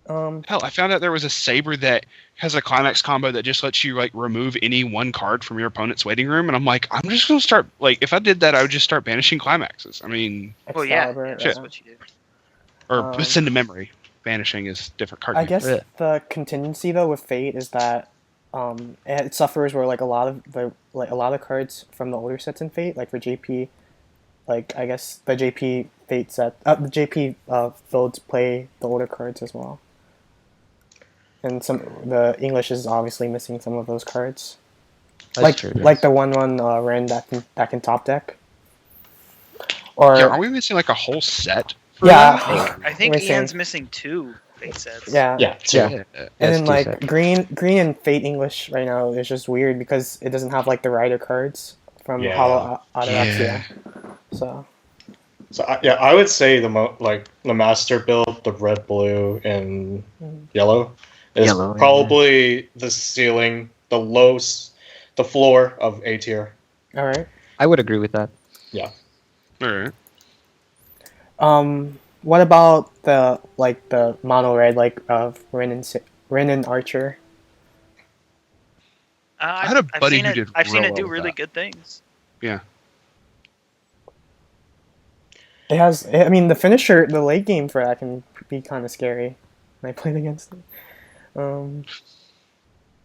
um, Hell, I found out there was a Saber that has a climax combo that just lets you like remove any one card from your opponent's waiting room, and I'm like, I'm just gonna start like if I did that, I would just start banishing climaxes. I mean, Well, yeah, Excalibur, that's yeah. what you do. or send to memory. Banishing is different card. I game. guess Yeah. the contingency though with Fate is that it suffers where like a lot of cards from the older sets in Fate, like for JP, like I guess the JP Fate set, the JP builds play the older cards as well, and the English is obviously missing some of those cards, That's true, yes. like the 1/1 Ren that can top deck, or Yeah, are we missing like a whole set? for yeah, that? I think missing- Ian's missing 2 Fate sets. yeah. yeah, Yeah. And Yes, then two like sets. green and Fate English right now is just weird because it doesn't have like the rider cards from Yeah. Hollow Ataraxia. Yeah. So So I would say the master build, the red, blue, and yellow is Yellow, yeah. probably the ceiling, the floor of A tier. all right. I would agree with that. All right. What about the mono red of Ren and Archer? I had a buddy who did I've seen real it do well with really that. good things. Yeah. It has. I mean, the finisher, the late game for that can be kind of scary when I played against it.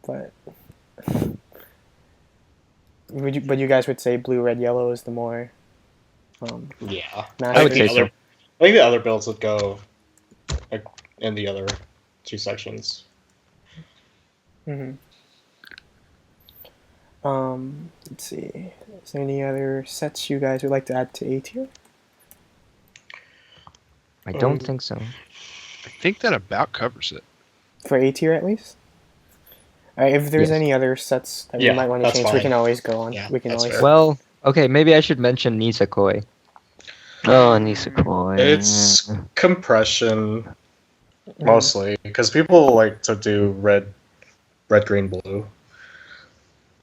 But but you guys would say blue, red, yellow is the more. Yeah, I would say so. I think the other builds would go like, in the other two sections. Mm-hmm. Let's see. Is there any other sets you guys would like to add to A tier? I don't think so. I think that about covers it. For A tier at least. Alright, if there's Yes. any other sets that we Yeah, might want to that's change, we fine. can always go on. Yeah, we can that's always. fair. Well, okay, maybe I should mention Nisekoi. Oh, Nisekoi. It's compression mostly because people like to do red, green, blue.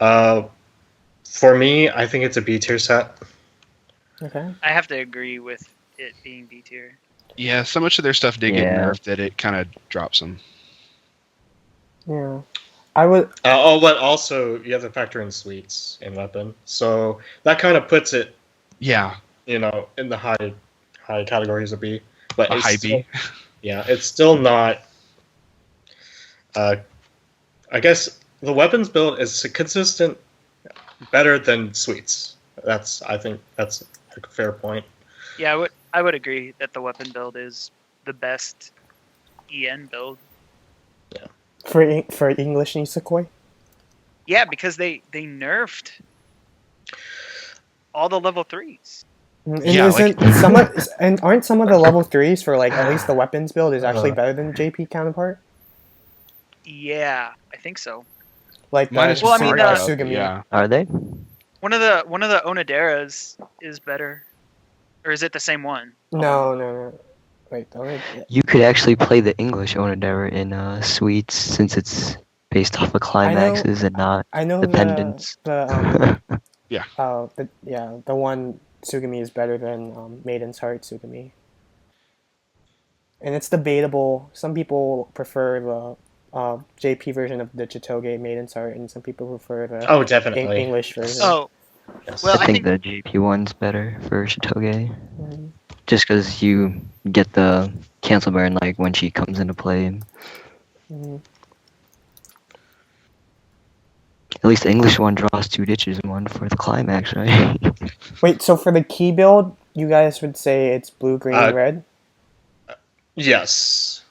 For me, I think it's a B tier set. Okay. I have to agree with it being B tier. Yeah, so much of their stuff did get Yeah. nerfed that it kind of drops them. Yeah. I would. But also you have to factor in sweets in weapon, so that kind of puts it, Yeah, in the high categories of B. But a it's high still, B. yeah, it's still not. I guess the weapons build is consistent, better than sweets. I think that's a fair point. Yeah, I would agree that the weapon build is the best EN build. For English Nisekoi? Yeah, because they nerfed all the level 3s. And Yeah, isn't and aren't some of the level 3s for like at least the weapons build is actually better than JP counterpart? Yeah, I think so. Like Mine is Well, I mean, hard, Sugami. yeah. Are they? One of the Onoderas is better, or is it the same one? No. Wait, You could actually play the English Onodera in Suites since it's based off of climaxes and not I know dependence. the Yeah. the one Sugami is better than Maiden's Heart Sugami. And it's debatable. Some people prefer the JP version of the Chitoge Maiden's Heart, and some people prefer the Oh, definitely. English version. Oh, Yes. well, I think the JP one's better for Shitoge. Mhm. Just because you get the cancel burn like when she comes into play. Mhm. At least the English one draws 2 ditches and 1 for the climax, right? Wait, so for the key build, you guys would say it's blue, green, red? Yes,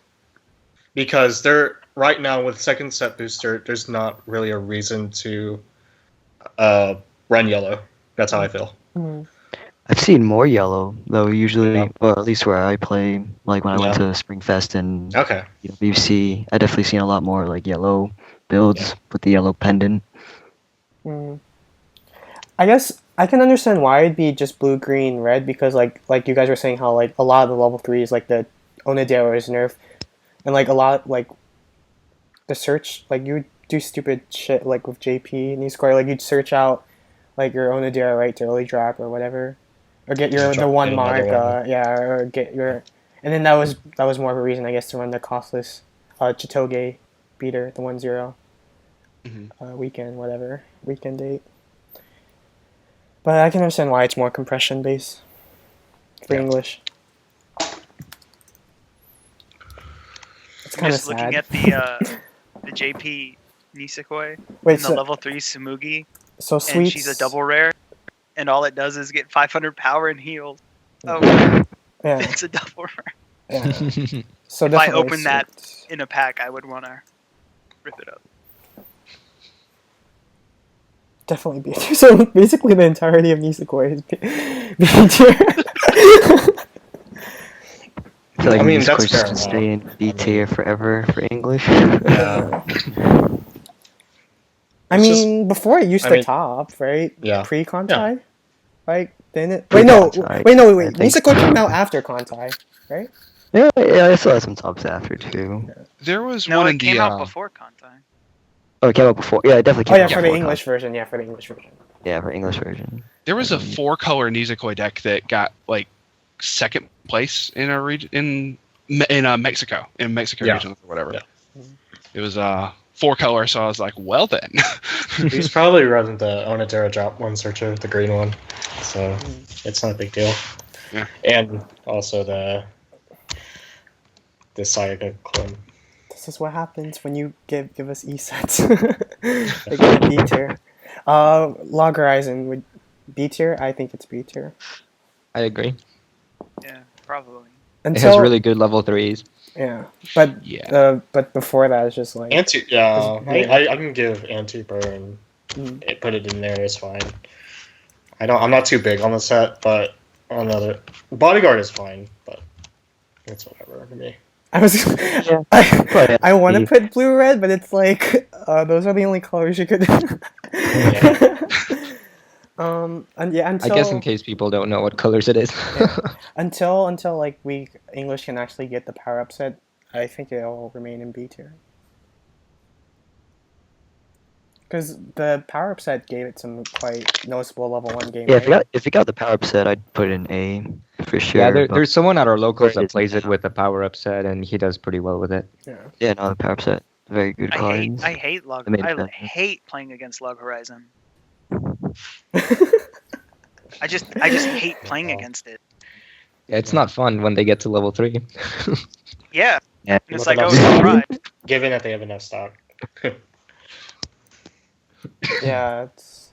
because they're right now with second set booster. There's not really a reason to run yellow. That's how I feel. Mhm. I've seen more yellow though. Usually, or at least where I play, like when I went to Springfest and Okay. UWC, I definitely seen a lot more like yellow builds with the yellow pendant. Mm. I guess I can understand why it'd be just blue, green, red because like you guys were saying how like a lot of the level 3s like the Onodera is nerfed and like a lot like the search like you would do stupid shit like with JP and E-Score like you'd search out like your Onodera right to early drop or whatever or get your the one Get mark another one. or get your and then that was more of a reason I guess to run the costless Chitoge beater the 1-0 weekend date. But I can understand why it's more compression based for English. It's I'm kind of just looking sad. at the JP Nisekoi Wait, and the so, level 3 Sumugi, so and sweets. she's a double rare, and all it does is get 500 power and heal. Oh, Yeah, it's a double rare. yeah. So If I definitely open that sweets. in a pack, I would want to rip it up. Definitely B tier. So basically, the entirety of Nisekoi is B tier. I feel like I mean, this that's course fair should enough. stay in B tier forever for English. Yeah. I It's mean, before it used I to mean- top, right? Yeah. Pre-Kontai, like didn't it? Wait, no, Pre-Kontai, wait. I think. Nisekoi came out after Kontai, right? Yeah, I still had some tops after too. There was No, one it in came the out before Kontai. Oh, it came out before. Yeah, it definitely Oh came yeah, out for the before English version. Yeah, for the English version. Yeah, for English version. there was a 4-color Nisekoi deck that got like second place in a region in Mexico Yeah. region or whatever. Yeah. It was 4-color, so I was like, well then. He's probably running the Onodera drop one searcher, the green one, so it's not a big deal. Yeah. And also the Sayaga clone. This is what happens when you give us E-sets. They get a B tier. Log Horizon would B tier? I think it's B tier. I agree. Yeah, probably. It has really good level 3s. Yeah, but Yeah. but before that it's just like I can give anti-burn. Put it in there. It's fine. I'm not too big on the set, but on the other bodyguard is fine. But It's whatever to me. I was Yeah. I want to put blue red, but it's like those are the only colors you could. And yeah, I guess in case people don't know what colors it is. until like we English can actually get the power up set, I think it'll remain in B tier. Because the power up set gave it some quite noticeable level 1 game. Yeah, right? if you got the power up set, I'd put it in A for sure. Yeah, but- there's someone at our locals that It's plays it not. with a power up set, and he does pretty well with it. Yeah. Yeah, no, the power up set, very good cards. I hate Log. I mean, I hate playing against Log Horizon. I just hate playing against it. Yeah, it's not fun when they get to level 3. Yeah, Yeah, and it's Look like, at oh, that. right. Given that they have enough stock. Yeah, it's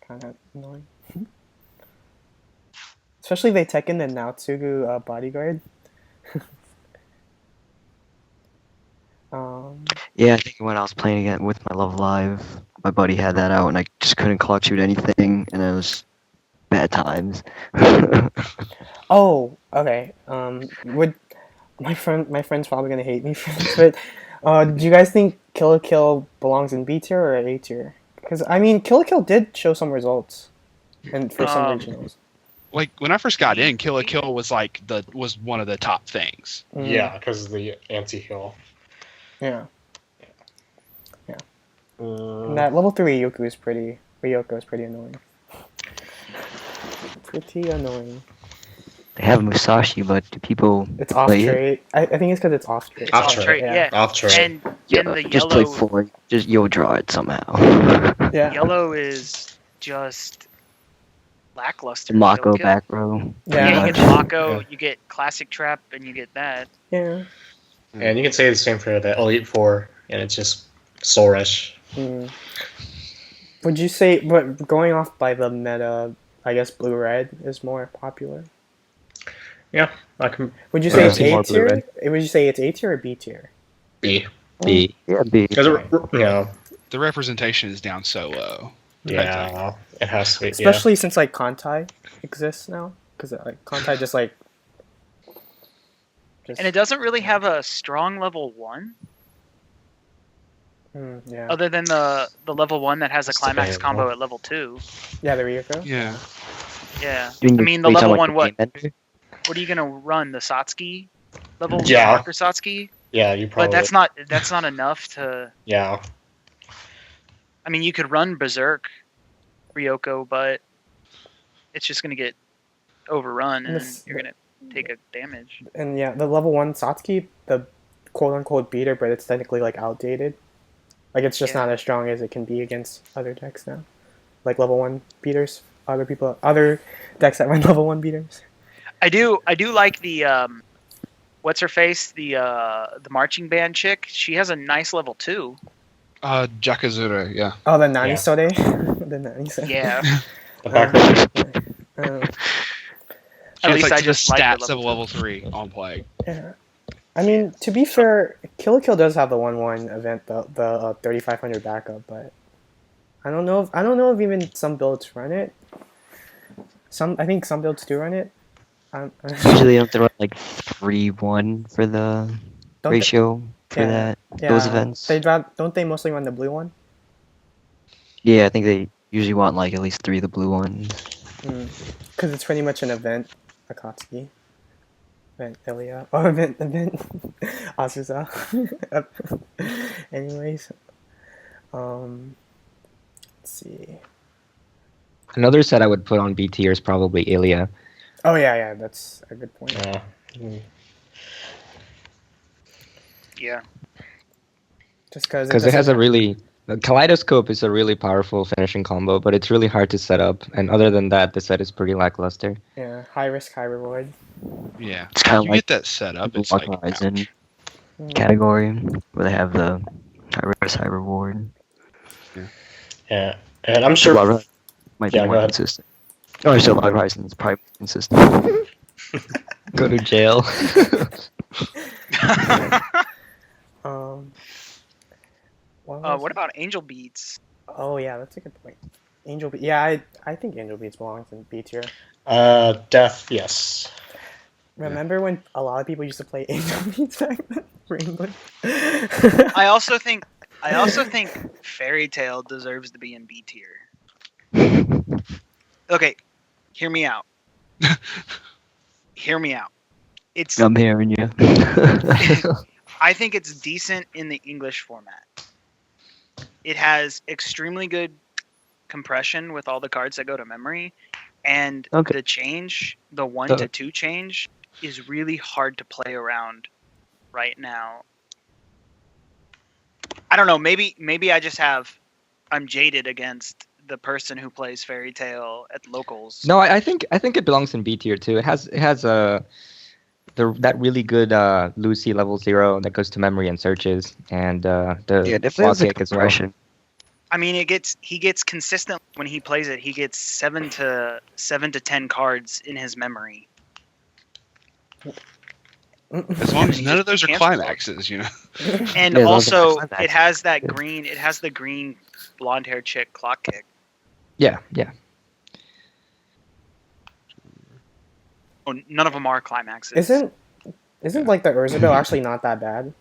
kind of annoying. Especially they tech in the Naotsugu bodyguard. Yeah, I think when I was playing it with my Love Live, my buddy had that out, and I just couldn't clock shoot anything, and it was bad times. Oh, okay. Would my friend's probably gonna hate me for this, but do you guys think Kill la Kill belongs in B tier or A tier? Because I mean, Kill la Kill did show some results, and for some regionals. Like when I first got in, Kill la Kill was was one of the top things. Yeah, because of the anti-heal. Yeah. And that level 3 Ryoko is pretty annoying. Pretty annoying. They have Musashi, but do people It's off play it? trait. I think it's because it's off trait. Off Off trait, trait, yeah. Off trait. And the just play yellow 4. Just you'll draw it somehow. Yeah. yellow is just lackluster. Mako Kill Kill. back row. Yeah, you get the Yeah. Mako, Yeah. you get classic trap, and you get that. Yeah. And you can say the same for the Elite 4, and it's just Soul Rush. Mm. Would you say, but going off by the meta, I guess blue red is more popular. Yeah, I can Would you say Yeah, it's A more tier? blue-red. Would you say it's A tier or B tier? be. B. Yeah, B. Because, The representation is down so low. yeah, it has to be. Especially since like Kantai exists now, because like Kantai just like. And it doesn't really have a strong level 1, yeah. other than the level 1 that has a It's climax debatable. combo at level 2. Yeah, the Ryoko. Yeah. Yeah. You I mean, the are you talking level about 1, the what? game ender? What are you gonna run? The Satsuki level? Yeah. Or Satsuki? Yeah, you probably. But that's not enough to. Yeah. I mean, you could run Berserk Ryoko, but it's just gonna get overrun, and This- you're gonna take a damage. And yeah, the level 1 Satsuki, the quote unquote beater, but it's technically like outdated. Like it's just Yeah. not as strong as it can be against other decks now. Like level 1 beaters, other decks that run level 1 beaters. I do like the what's her face, the marching band chick. She has a nice level 2. Jakazura, yeah. Oh, the Nani Sode? The Nani Sode. Yeah. The back She At has, least like, I just the like the stats level of level 3 on Plague. Yeah. I mean, to be fair, Kill la Kill does have the 1/1 event, the 3500 backup, but I don't know if even some builds run it. I think some builds do run it. Usually, you have to run like 3-1 for the Don't ratio for yeah. that Yeah, those events. don't they mostly run the blue one? Yeah, I think they usually want like at least 3 of the blue ones. Because it's pretty much an event, Akatsuki. Event Ilya. Oh, event Azusa. Anyways. Let's see. Another set I would put on B tier is probably Ilya. Oh, yeah, that's a good point. Yeah. Yeah. Just because Because it has a really... The Kaleidoscope is a really powerful finishing combo, but it's really hard to set up. And other than that, the set is pretty lackluster. Yeah, high risk, high reward. Yeah. It's kind of You like get that set up, it's Block like, Horizon ouch. category where they have the high risk, high reward. Yeah. And I'm sure. Block Horizon might be Yeah, go more ahead. consistent. Oh, so Block Horizon is probably more consistent. Go to jail. What about Angel Beats? Oh yeah, that's a good point. Angel Beats. Yeah, I think Angel Beats belongs in B tier. Death, yes. Remember when a lot of people used to play Angel Beats back then? For England? I also think Fairy Tale deserves to be in B tier. Okay, hear me out. Hear me out. It's I'm hearing you. I think it's decent in the English format. It has extremely good compression with all the cards that go to memory, and Okay. the change, the 1 to 2 change, is really hard to play around right now. I don't know. Maybe I'm jaded against the person who plays Fairy Tale at locals. No, I think it belongs in B tier too. It has that really good Lucy level 0 that goes to memory and searches, and the definitely has a kick as well. compression. I mean, he gets consistent when he plays it. He gets 7 to 10 cards in his memory. As long as And none of just those are cancel them. climaxes, you know. And Yeah, those are also, climaxes. it has that green. It has the green blonde-haired chick clock kick. Yeah. Oh, none of them are climaxes. Isn't like the Urzabel actually not that bad?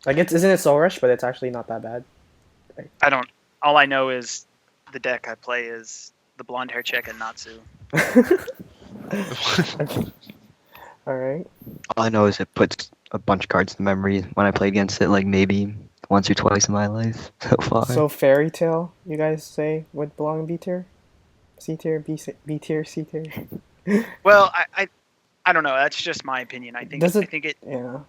Like isn't it Soul Rush, but it's actually not that bad. I don't. All I know is the deck I play is the blonde-haired chick and Natsu. Okay. All right. All I know is it puts a bunch of cards in memory when I play against it, like maybe once or twice in my life so far. So Fairy Tale, you guys say would belong in B tier, C tier, B tier, C tier. Well, I don't know. That's just my opinion. I think Does it- I think it. Yeah.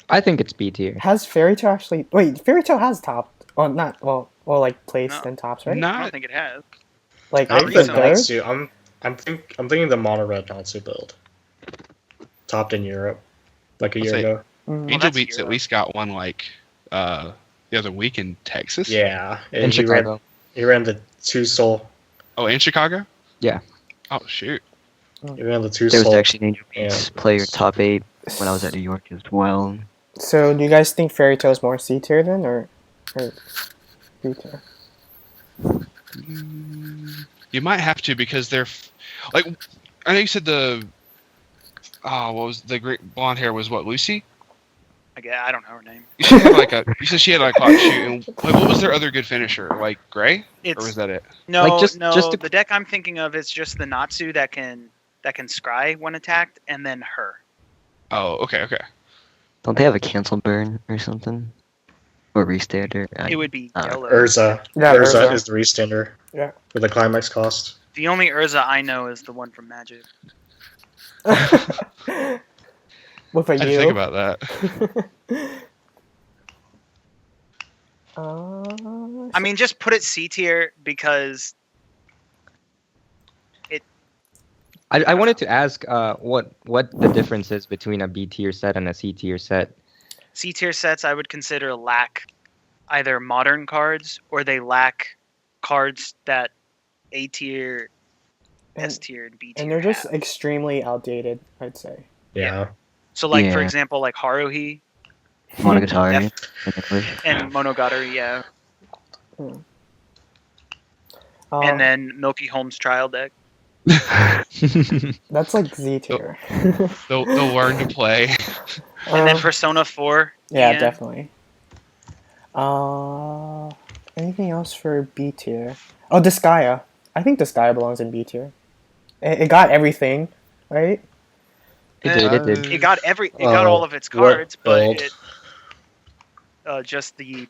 I think it's B tier. Has Fairy Tale actually? Wait, Fairy Tale has topped. Oh, not well, like placed No. in tops, right? I Not don't think it has. Like Not I think the the recently. third. Natsu. I'm thinking the mono red Natsu build. Topped in Europe, like a I'll year say- ago. Mhm. Angel that's Beats Euro. at least got one like the other week in Texas. Yeah, In he ran, Chicago. he ran the 2 soul. Oh, in Chicago. Yeah. Oh shoot. He ran the 2 there was soul. actually an Angel Beats and- player top 8 when I was at New York as well. So, do you guys think Fairy Tale is more C tier then, or B tier? You might have to because they're like. I know you said the. What was the great blonde hair? Was what, Lucy? I don't know her name. You said, you said she had like clock shoot. And, like, what was their other good finisher? Like Gray, or It's was that it? no, Like, just to- the deck I'm thinking of is just the Natsu that can scry when attacked, and then her. Oh, okay. Don't they have a cancel burn or something? Or restander? It would be yellow. Urza. Yeah, Urza Urza. is the restander. Yeah. With the climax cost. The only Urza I know is the one from Magic. With a I had to U. think about that. I mean, just put it C tier because I wanted to ask what the difference is between a B tier set and a C tier set. C tier sets I would consider lack either modern cards or they lack cards that A tier, S and, tier, and B tier and they're just have. extremely outdated, I'd say. Yeah. So, like for Yeah. example, like Haruhi Monogatari Yep. in English. and Monogatari, yeah, Um, and then Milky Holmes trial deck. that's like Z tier. They'll learn to play. And then Persona 4. yeah, Ian. definitely. Anything else for B tier? Oh, Disgaea. I think Disgaea belongs in B tier. It got everything, right? It did. It got all of its what cards, but build? it just the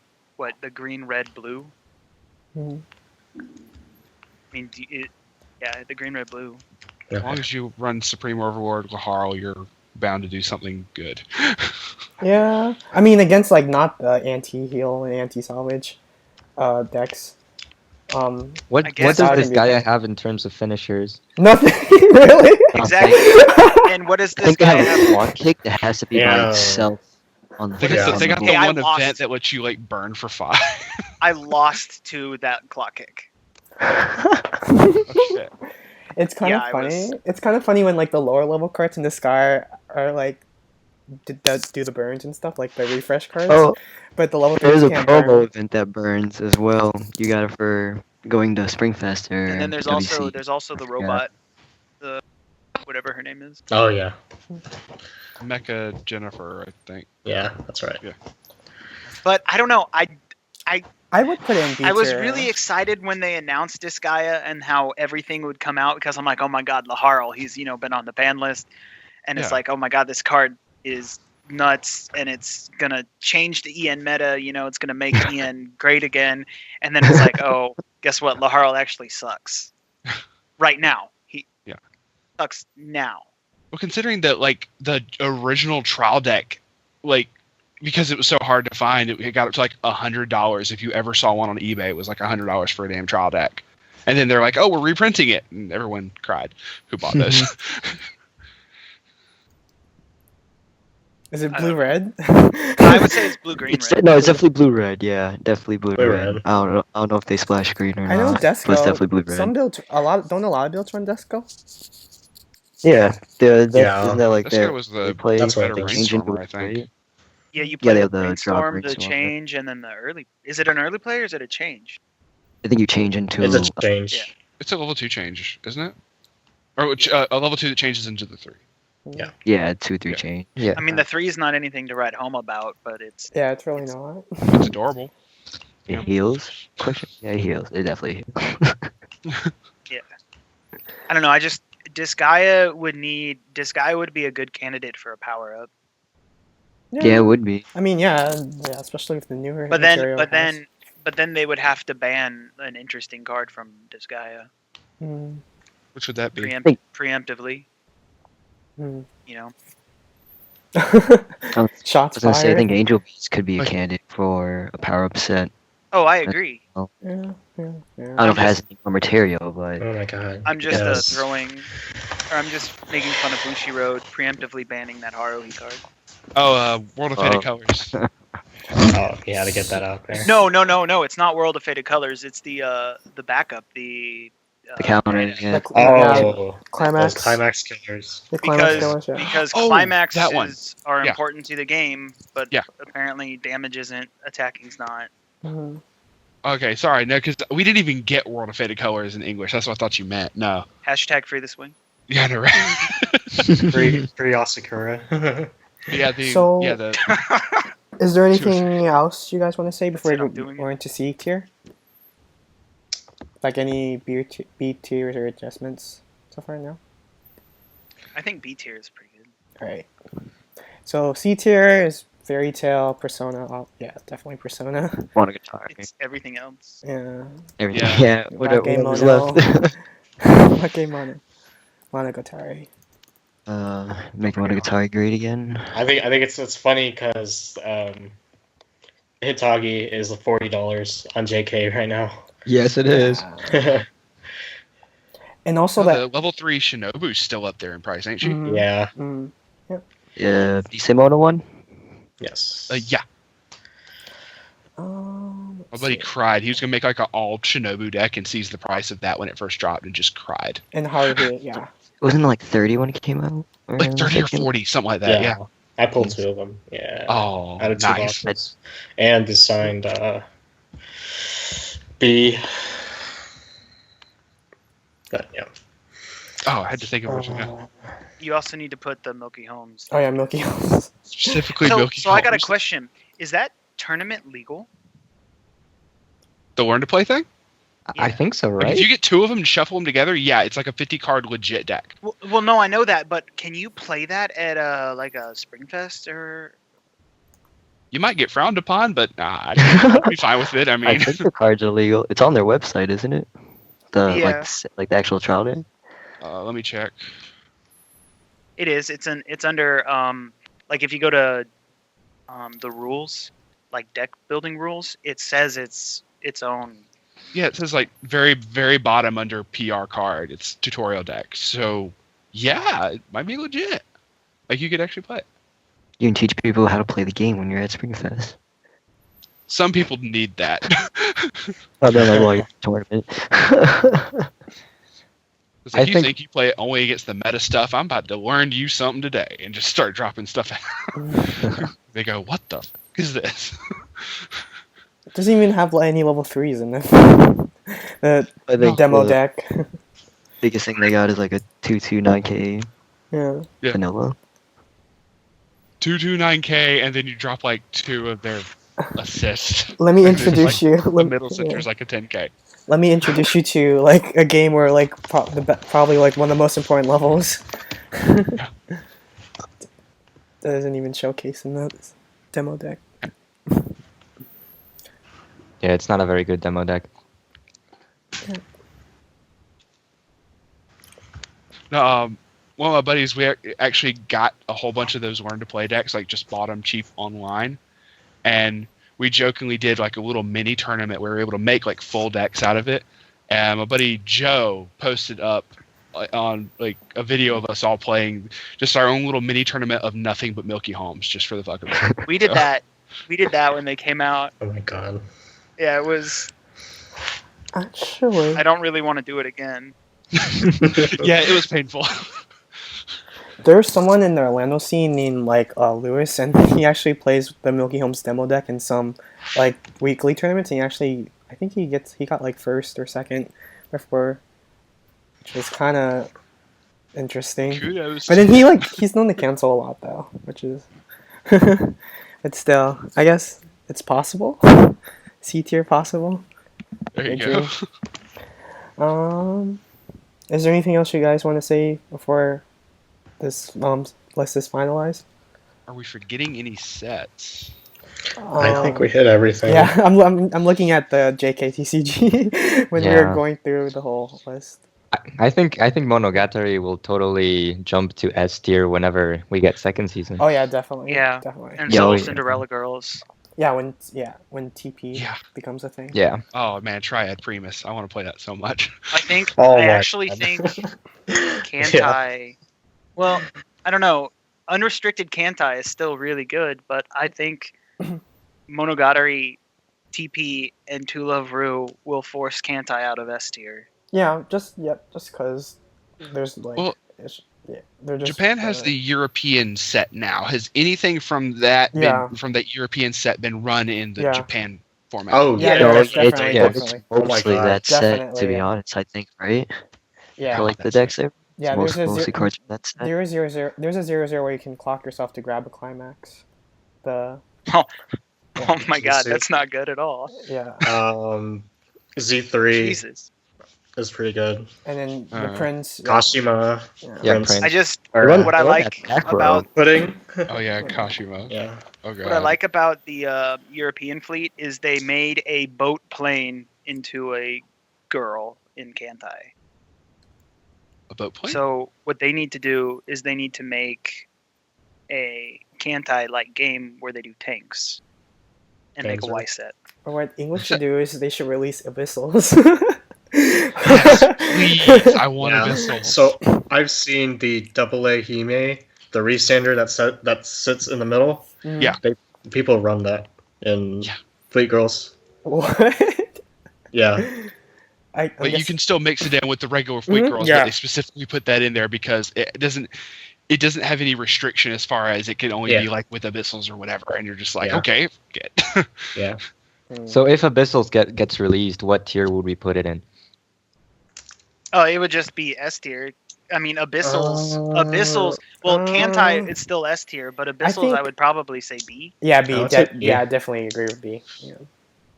green, red, blue. Mhm. I mean, the green, red, blue. As long as you run Supreme Overlord Laharl, you're bound to do something good. Yeah, I mean against like not the anti-heal and anti-salvage decks. What I does guess that this would be guy fun. have in terms of finishers? Nothing really. Exactly. And what does I this think they guy have a have? block kick that has to be by Yeah. itself. On the They got, Yeah. the, they got the Okay, I one lost. event that lets you like burn for 5. I lost to that clock kick. Oh, shit. It's kind Yeah, of I funny. was- It's kind of funny when like the lower level cards in the sky are like do the burns and stuff, like the refresh cards. Oh, But the level there's 3s a can't promo burn. event that burns as well. You got it for going to Springfest or And then there's WC. also the robot. whatever her name is. Oh yeah, Mecha Jennifer, I think. yeah, that's right. Yeah. But I don't know. I would put it in B tier. I was really excited when they announced Disgaea and how everything would come out because I'm like, oh my god, Laharl, he's been on the ban list, and it's Yeah. like, oh my god, this card is nuts and it's gonna change the EN meta. It's gonna make EN great again, and then it's like, oh, guess what? Laharl actually sucks right now. He sucks now. Well, considering that, like, the original trial deck, like, because it was so hard to find, it got up to like $100. If you ever saw one on eBay, it was like $100 for a damn trial deck. And then they're like, "Oh, we're reprinting it," and everyone cried. Who bought those? Is it blue red? I would say it's blue green red. No, it's definitely blue red. Yeah, definitely blue Blue red. red. I don't know if they splash green or I know not. Desco. But it's definitely blue red. Some builds, a lot of builds run Desco. Yeah, Yeah. isn't that like This their guy was they the play That's what I better think. change into brainstormer, I think. right? Yeah, you play they the have the drop brainstorm, the brainstorm. change, and then the early. Is it an early play or is it a change? I think you change into. It's a change. Yeah. It's a level 2 change, isn't it? Or a level 2 that changes into the 3. Yeah, 2-3 Yeah. change. Yeah. I mean, the 3 is not anything to write home about, but it's Yeah, it's really not. It's adorable. It heals. Question. Yeah, it heals. It definitely heals. I don't know. I just Disgaea would be a good candidate for a power up. Yeah, it would be. I mean, yeah, especially with the newer. But then material it has. they would have to ban an interesting card from Disgaea Hmm. Which would that be? preemptively. Hmm. Shots I was gonna say, I fired. think Angel Beats could be a Like- candidate for a power up set. Oh, I agree. Yeah. I don't know if it has any more material, but Oh my god. I'm just Yes. I'm just making fun of Bushiroad preemptively banning that Haruhi card. Oh, World of Faded Oh. Colors. Oh, yeah, to get that out there. No, it's not World of Faded Colors. It's the backup, the counter. Yeah. Like, yeah, Oh, climax. those climax killers. The climax killers, yeah. because Oh, climaxes that one. are Yeah. important to the game, but Yeah. apparently damage isn't, attacking's not. Mhm. Okay, sorry, no, because we didn't even get World of Faded Colors in English. That's what I thought you meant. No. Hashtag free the swing. Yeah, no, right. Free Asakura. yeah, So- the Is there anything else you guys want to say before That's we it, I'm doing go it. into C tier? Like any B tiers or adjustments so far now? I think B tier is pretty good. Alright. So C tier is Fairy Tail, Persona. Oh, yeah, definitely Persona. Monogatari. It's everything else. Yeah. Everything. Yeah. Yeah. What was Bakemono. left? Okay, Monogatari. Make Monogatari great again. I think it's funny because Hitagi is $40 on JK right now. Yes, it Yeah. And also Oh, that. the level 3 Shinobu's still up there in price, ain't she? Mhm. Yeah. Mm. Yeah, Bisemono one. Yes. Yeah. My Let's buddy see. cried. He was gonna make like an all Shinobu deck and sees the price of that when it first dropped and just cried. And Haruhi, yeah. Wasn't it like 30 when it came out? Like 30 or 40, something like that. Yeah. I pulled 2 of them. Yeah. Oh, Out of 2 nice. boxes. And designed B. But yeah. Oh, I had to think of it. Yeah. You also need to put the Milky Homes. Oh yeah, Milky Homes. Specifically, So, Milky so I got a Homes. question. Is that tournament legal? The learn to play thing? I think so, Like, right? if you get 2 of them and shuffle them together, yeah, it's like a 50 card legit deck. Well, no, I know that, but can you play that at like a Springfest or? You might get frowned upon, but I'd be fine with it. I I mean, think the cards are legal. It's on their website, isn't it? The Yeah. like the actual trial day. let me check. It is. It's under like if you go to the rules, like deck building rules, it says it's its own. Yeah, it says like very, very bottom under PR card. It's tutorial deck. So, yeah, it might be legit. Like, you could actually play it. You can teach people how to play the game when you're at Springfest. Some people need that. Oh, no, like tournament. It's like, I you think- think you play it only against the meta stuff? I'm about to learn you something today and just start dropping stuff out. They go, what the fuck is this? It doesn't even have any level 3s in it. The I think demo the deck. biggest thing they got is like a 2/2 9K Yeah. Yeah. vanilla. 229K, and then you drop like 2 of their assists. Let me And then, introduce like, you. The middle center's like a 10K. Let me introduce you to like a game where like probably like one of the most important levels. That isn't even showcased in the demo deck. Yeah, it's not a very good demo deck. No, one of my buddies, we actually got a whole bunch of those learn to play decks, like just bought them cheap online, and we jokingly did like a little mini tournament where we were able to make like full decks out of it. And my buddy Joe posted up on like a video of us all playing just our own little mini tournament of nothing but Milky Homes, just for the fuck of it. We did that. We did that when they came out. Oh my god. Yeah, it was. Actually, I don't really want to do it again. Yeah, it was painful. there's someone in the Orlando scene named like Lewis, and he actually plays the Milky Homes demo deck in some like weekly tournaments. And I think he got like first or second before, which was kind of interesting. Kudos. But then he's known to cancel a lot though, which is. But still, I guess it's possible. C tier possible. There you Thank go. you. Is there anything else you guys want to say before this list is finalized? Are we forgetting any sets? I think we hit everything. Yeah, I'm looking at the JKTCG when we were Yeah. going through the whole list. I think Monogatari will totally jump to S tier whenever we get second season. Oh yeah, definitely. Yeah. Definitely. And Yeah, so oh, will yeah. Cinderella Girls. Yeah, when TP Yeah. becomes a thing. Yeah. Oh man, Triad Primus. I want to play that so much. I think. Oh I my actually God. think Kantai. Well, I don't know. Unrestricted Kantai is still really good, but I think Monogatari, TP, and To Love Ru will force Kantai out of S tier. Yeah, just because there's like Well, they're just Japan has the European set now. Has anything from that Yeah. been from that European set been run in the Yeah. Japan format? Oh Yeah, yeah. no, it's definitely, yeah. definitely. Oh my mostly god. that set, to Definitely, be yeah. honest, I think, right? Yeah, For like the decks there. yeah. It's There's mostly cards from that set. There's a 0/0 where you can clock yourself to grab a climax. The Oh Yeah. my god, See. that's not good at all. yeah, Z3 Jesus. is pretty good. and then the Uh, Prince. Kashima, Yeah. Yeah, Prince. Prince. I just Or, what I like back row. about Pudding. Oh yeah, Kashima. Yeah. Oh god. what I like about the European fleet is they made a boat plane into a girl in Kantai. A boat plane? So what they need to do is they need to make a Kantai like game where they do tanks and make a Tanks, Y set. Or what English should do is they should release Abyssals. Please, I want Yeah. a Vessel. So I've seen the AA Hime, the restander that sits in the middle. Mm. Yeah. People run that in Yeah. Fleet Girls. What? Yeah. I But you guess- can still mix it in with the regular Fleet Mhm, Girls, yeah. but they specifically put that in there because it doesn't have any restriction as far as it can only be Yeah. like with abyssals or whatever, and you're just like, Yeah. okay, good. Yeah. Mm. So if Abyssals gets released, what tier would we put it in? Oh, it would just be S tier. I mean, Abyssals. Uh, Abyssals. Well, Kantai, um, it's still S tier, but Abyssals, think- I would probably say B. yeah, B. Oh, it's a- yeah, I definitely agree with B. Yeah.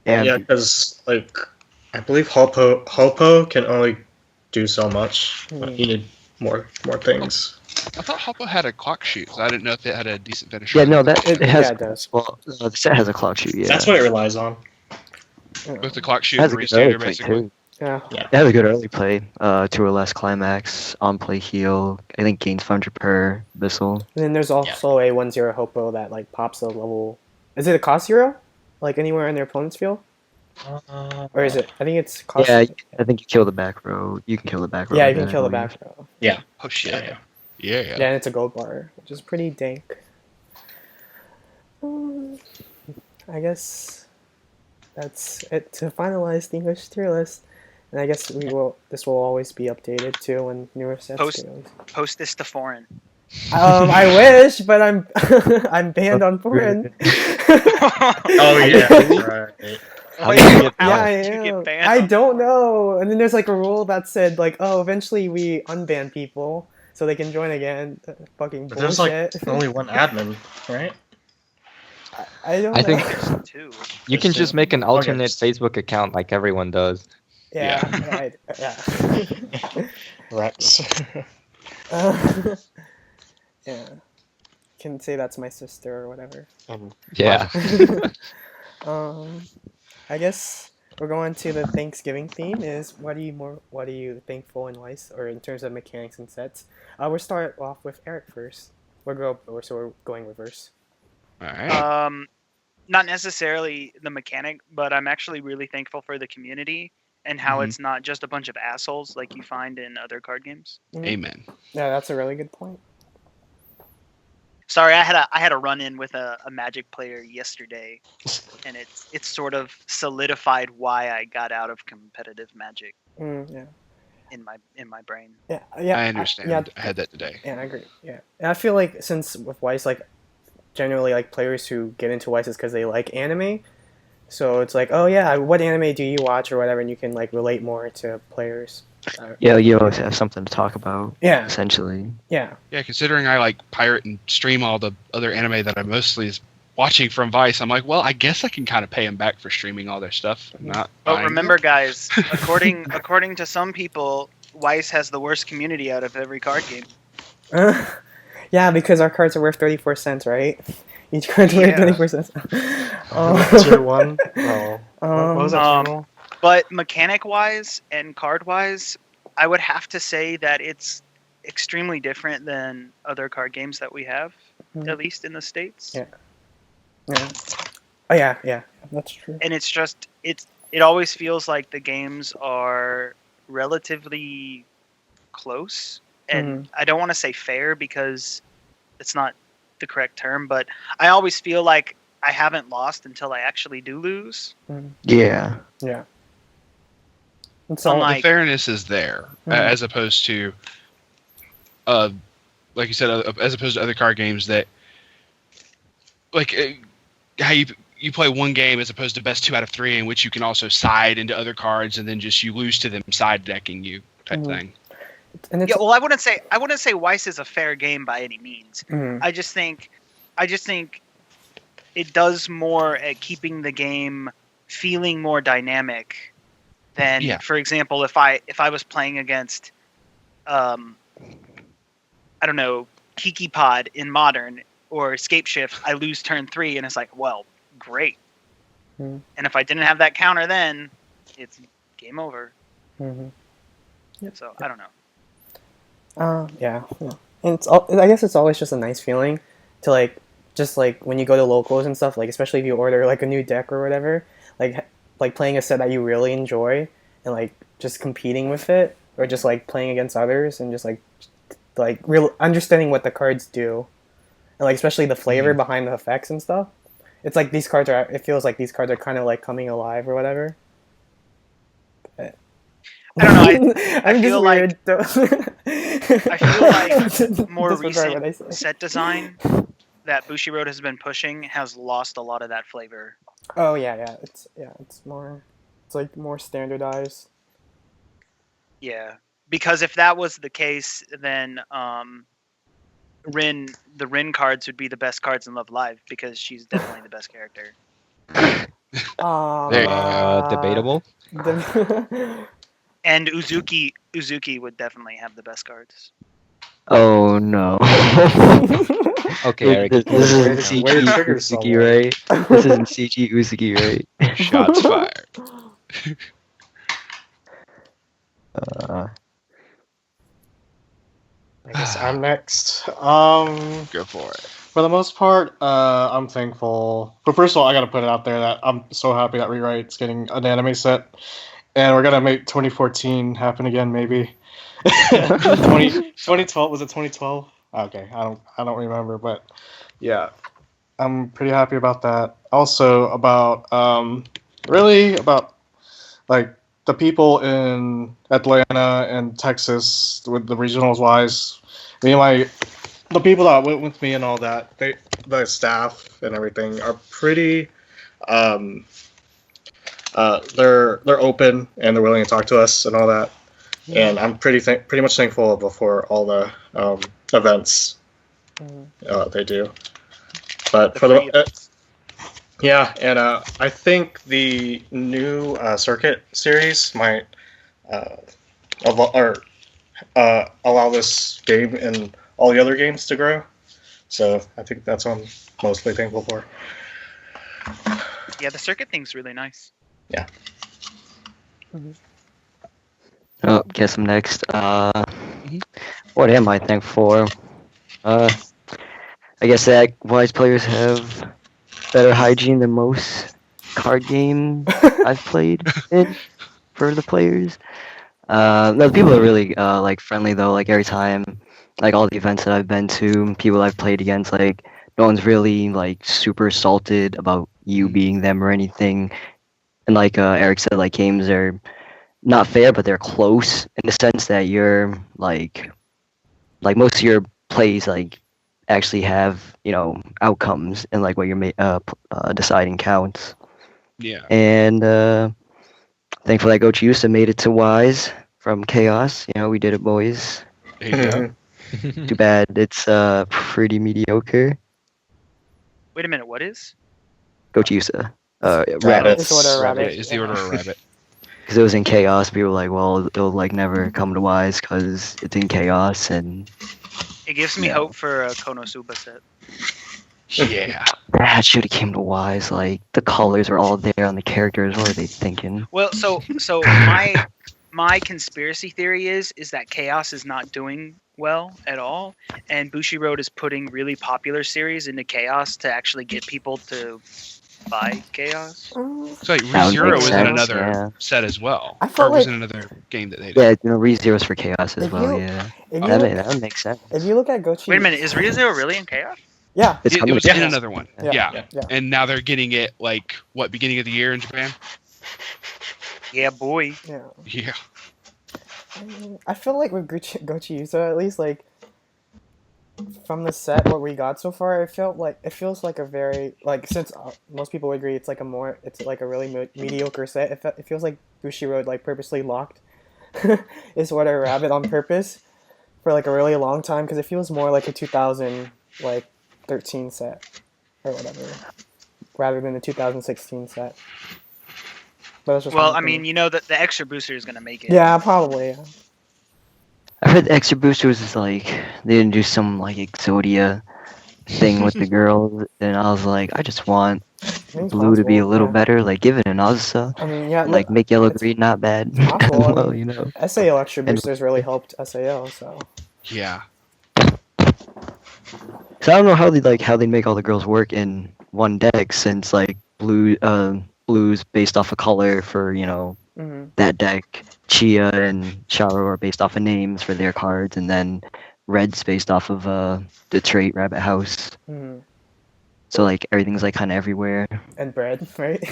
Yeah, Yeah, because like I believe Hopo can only do so much. Hmm. You need more things. I thought Hoppo had a clock shoot, so I didn't know if it had a decent finish. yeah, no, that it has. Yeah, it does. Well, the set has a clock shoot. Yeah, That's what it relies on. Both the clock shoot it has and a good early restander, play basically. too. Yeah. It has a good early play. 2 or less climax, on play heal. I think gains 500 per Abyssal. And then there's also a 1/0 Hopo that like pops the level. Is it a cost 0? Like anywhere in their opponent's field? Or is it? I think it's cost. Yeah, I think you kill the back row. You can kill the back row. Yeah, you with can that, kill I the believe. back row. Oh shit. Yeah. Yeah. Yeah, and it's a gold bar, which is pretty dank. I guess that's it to finalize the English tier list. And I guess this will always be updated too when newer sets Post- get released. Post this to foreign. I wish, but I'm I'm banned on foreign. Oh yeah. Right. How do you get Yeah, I did you get am. banned I on don't know. And then there's like a rule that said like, oh, eventually we unban people. so they can join again. Fucking But there's like bullshit. only one admin, right? I don't I know. think Too. you can just make an Okay. alternate Facebook account like everyone does. Yeah, yeah. Rex. Yeah. Can say that's my sister or whatever. Yeah. I guess we're going to the Thanksgiving theme. Is what are you thankful in Weiss, or in terms of mechanics and sets? We'll start off with Eric first. So we're going reverse. All right. Not necessarily the mechanic, but I'm actually really thankful for the community and how it's not just a bunch of assholes like you find in other card games. Amen. Yeah, that's a really good point. Sorry, I had a run in with a Magic player yesterday, and it's sort of solidified why I got out of competitive Magic. Yeah. In my brain. Yeah. I understand. Yeah, I had that today. yeah, I agree. Yeah, and I feel like since with Weiss, like generally like players who get into Weiss is because they like anime. So it's like, oh yeah, what anime do you watch or whatever, and you can like relate more to players. Yeah, you always have something to talk about. Yeah. Essentially. Yeah. Yeah, considering I like pirate and stream all the other anime that I mostly is watching from Vice, I'm like, well, I guess I can kind of pay them back for streaming all their stuff. Not But buying remember, guys, according to some people, Weiss has the worst community out of every card game. Yeah, because our cards are worth 34 cents, right? Each card's worth Yeah. 34 cents. Tier 1? Oh. What was that tier 1? But mechanic-wise and card-wise, I would have to say that it's extremely different than other card games that we have, at least in the States. Yeah. Yeah. Oh yeah, that's true. And it's just it always feels like the games are relatively close, and I don't want to say fair because it's not the correct term, but I always feel like I haven't lost until I actually do lose. Yeah. Yeah. It's So all, like- the fairness is there, as opposed to, like you said, as opposed to other card games that, like, how you play one game as opposed to best 2 out of 3, in which you can also side into other cards and then just you lose to them side decking you type thing. and it's, Yeah, well, I wouldn't say Weiss is a fair game by any means. I just think it does more at keeping the game feeling more dynamic than, for example, if I was playing against, I don't know, Kiki Pod in Modern or Escape Shift, I lose turn 3, and it's like, well, great. And if I didn't have that counter, then it's game over. So I don't know. yeah. And it's I guess it's always just a nice feeling to like just like when you go to locals and stuff, like especially if you order like a new deck or whatever, like playing a set that you really enjoy and like just competing with it, or just like playing against others and just like real understanding what the cards do, and like especially the flavor behind the effects and stuff. It's like it feels like these cards are kind of like coming alive or whatever. But, I don't know. I'm feel just weird. I feel like more Disregard what I say. recent set design that Bushiroad has been pushing has lost a lot of that flavor. Oh yeah. It's like more standardized. Yeah, because if that was the case, then the Rin cards would be the best cards in Love Live because she's definitely the best character. There you go. Debatable. And Uzuki would definitely have the best cards. Oh no. Okay, Eric. This isn't CG Way to trigger Uzuki, someone. right? This isn't CG Uzuki, right? Shots fired. I guess I'm next. Go for it. For the most part, I'm thankful. But first of all, I gotta put it out there that I'm so happy that Rewrite's getting an anime set, and we're gonna make 2014 happen again, maybe. 2012 was it 2012? Okay, I don't remember, but yeah, I'm pretty happy about that. Also about really about like the people in Atlanta and Texas with the regionals wise. The people that went with me and all that, the staff and everything are pretty. They're open and they're willing to talk to us and all that. and I'm pretty much thankful for all the events they do. But for the yeah, and I think the new circuit series might allow this game and all the other games to grow. So I think that's what I'm mostly thankful for. Yeah, the circuit thing's really nice. Yeah. Oh, guess I'm next. What am I thankful for? I guess that Wise players have better hygiene than most card games I've played in for the players. No, people are really like friendly though. Like every time, like all the events that I've been to, people I've played against, like no one's really like super salted about you being them or anything. And like Eric said, like games are not fair, but they're close in the sense that you're like most of your plays like actually have outcomes and like what you're deciding counts. Yeah. And thankful that Gochiusa made it to Wise from Chaos. We did it, boys. There you go. Too bad it's pretty mediocre. Wait a minute, what is? Gochiusa. Rabbit. It's Order of Rabbit. It's the Order of Rabbit. Because it was in Chaos. People were like, well, it'll like never come to Wise because it's in Chaos. And It gives me hope for a Konosuba set. Yeah. that should have came to Wise. Like the colors are all there on the characters. What are they thinking? Well, so my conspiracy theory is that Chaos is not doing well at all, and Bushiroad is putting really popular series into Chaos to actually get people to buy Chaos. So like That would ReZero make was in sense, another yeah. set as well. I felt Or was like- in another game that they did. Yeah, ReZero's for Chaos as If well. you- Yeah, If that you, would make sense. if you look at Gochi, Wait a minute, is ReZero really in Chaos? yeah, It's It coming was to in Chaos. another one. Yeah. Yeah. And now they're getting it like what, beginning of the year in Japan? Yeah, boy. yeah. Yeah. I feel like with Gochi Yusa, at least like from the set what we got so far, it feels like a very like since most people agree it's like a really mediocre set. It feels like Bushiroad like purposely locked is Order of Rabbit on purpose for like a really long time because it feels more like a 2013 set or whatever rather than the 2016 set. But that's just Well, my I mean, opinion. the extra booster is gonna make it. Yeah, probably. Yeah. I heard the extra boosters is like they didn't do some like Exodia thing with the girls, and I was like, I just want It's blue to be a possible, little yeah. better. Like give it an Uzza, I mean, yeah, like make yellow it's green not bad. possible, I Well, mean- SAO extra boosters really helped SAO, so Yeah. So I don't know how they make all the girls work in one deck since like blues based off of color for that deck. Chia and Sharo are based off of names for their cards, and then red's based off of the trait Rabbit House. So like everything's like kind of everywhere. and bread, right?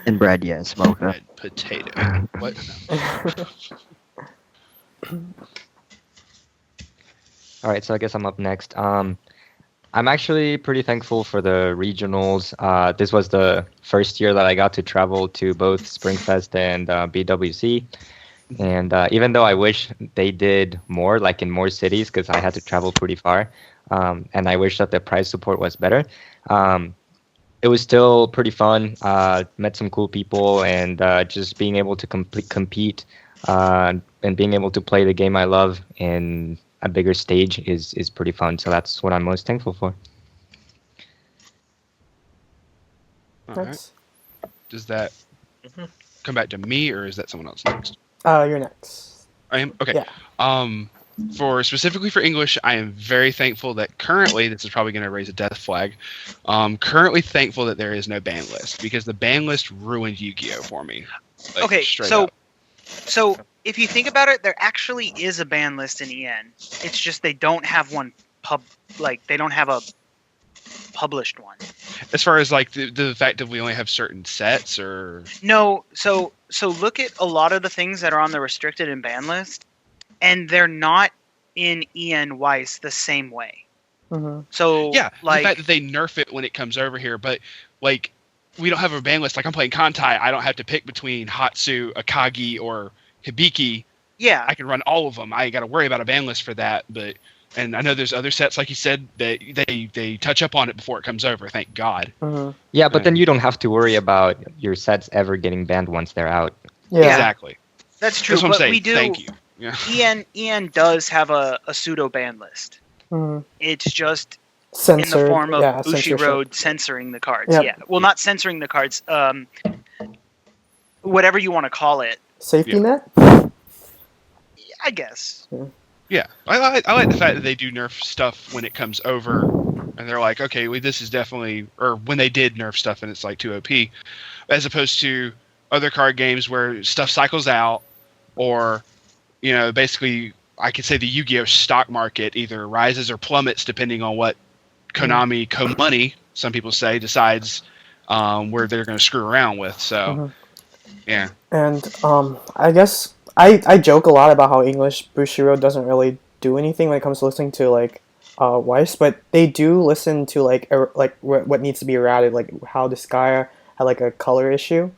And bread, yeah, smoke. Red potato. What? All right, so I guess I'm up next. I'm actually pretty thankful for the regionals. This was the first year that I got to travel to both Springfest and BWC. And even though I wish they did more, like in more cities, because I had to travel pretty far, and I wish that the prize support was better, it was still pretty fun. Met some cool people, and just being able to compete and being able to play the game I love in a bigger stage is pretty fun. So that's what I'm most thankful for. All right. Next. Does that come back to me, or is that someone else next? You're next. I am? Okay. Yeah. Specifically for English, I am very thankful that currently, this is probably going to raise a death flag, currently thankful that there is no ban list, because the ban list ruined Yu-Gi-Oh! For me. Like, Okay, straight so up. so if you think about it, there actually is a ban list in EN. It's just they don't have one they don't have a published one. As far as like the fact that we only have certain sets, or No, so look at a lot of the things that are on the restricted and ban list, and they're not in EN Weiss the same way. So yeah, like the fact that they nerf it when it comes over here, but like we don't have a ban list. Like I'm playing Kantai, I don't have to pick between Hatsu, Akagi, or Hibiki Yeah. I can run all of them. I ain't got to worry about a ban list for that. But and I know there's other sets, like you said, that they touch up on it before it comes over. Thank God. Mhm. Yeah, but then you don't have to worry about your sets ever getting banned once they're out. Yeah. Exactly. That's true. That's what I'm But saying. we do. Thank you. Yeah. EN does have a pseudo ban list. Mhm. It's just Censored. in the form of yeah, Bushiroad censoring the cards. Yep. Yeah. Well, not censoring the cards. Whatever you want to call it. Safety Yeah. net. I guess. Yeah, I like the fact that they do nerf stuff when it comes over, and they're like, okay, well, this is definitely, or when they did nerf stuff and it's like too OP, as opposed to other card games where stuff cycles out, or, you know, basically, I could say the Yu-Gi-Oh stock market either rises or plummets depending on what Konami Co-Money, some people say, decides where they're going to screw around with. So, yeah. And I guess I joke a lot about how English Bushiroad doesn't really do anything when it comes to listening to like Weiss, but they do listen to like what needs to be errated, like how the Sky had like a color issue,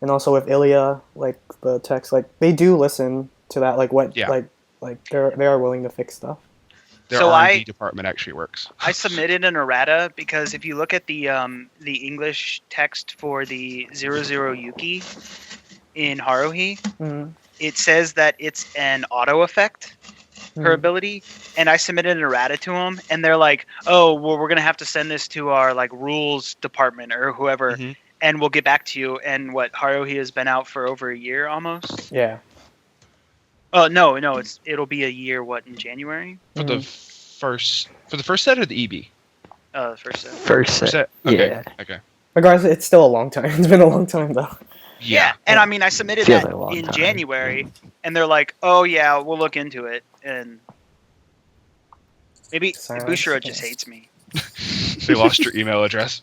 and also with Ilya, like the text, like they do listen to that, like what like they are willing to fix stuff. Their So R&D department actually works. I submitted an errata because if you look at the English text for the 00 Yuki in Haruhi, it says that it's an auto effect, her ability, and I submitted an errata to them, and they're like, "Oh, well, we're gonna have to send this to our like rules department or whoever, and we'll get back to you." And what Haruhi has been out for over a year almost. Yeah. Oh no, it'll be a year. What, in January? For the first set or the EB? First set. First set. Okay. Yeah. Okay. Regardless, it's still a long time. It's been a long time though. Yeah, and I mean, I submitted Feels that like a long in time. January, and they're like, "Oh yeah, we'll look into it." And maybe Silence. Bushiro just hates me. They lost your email address.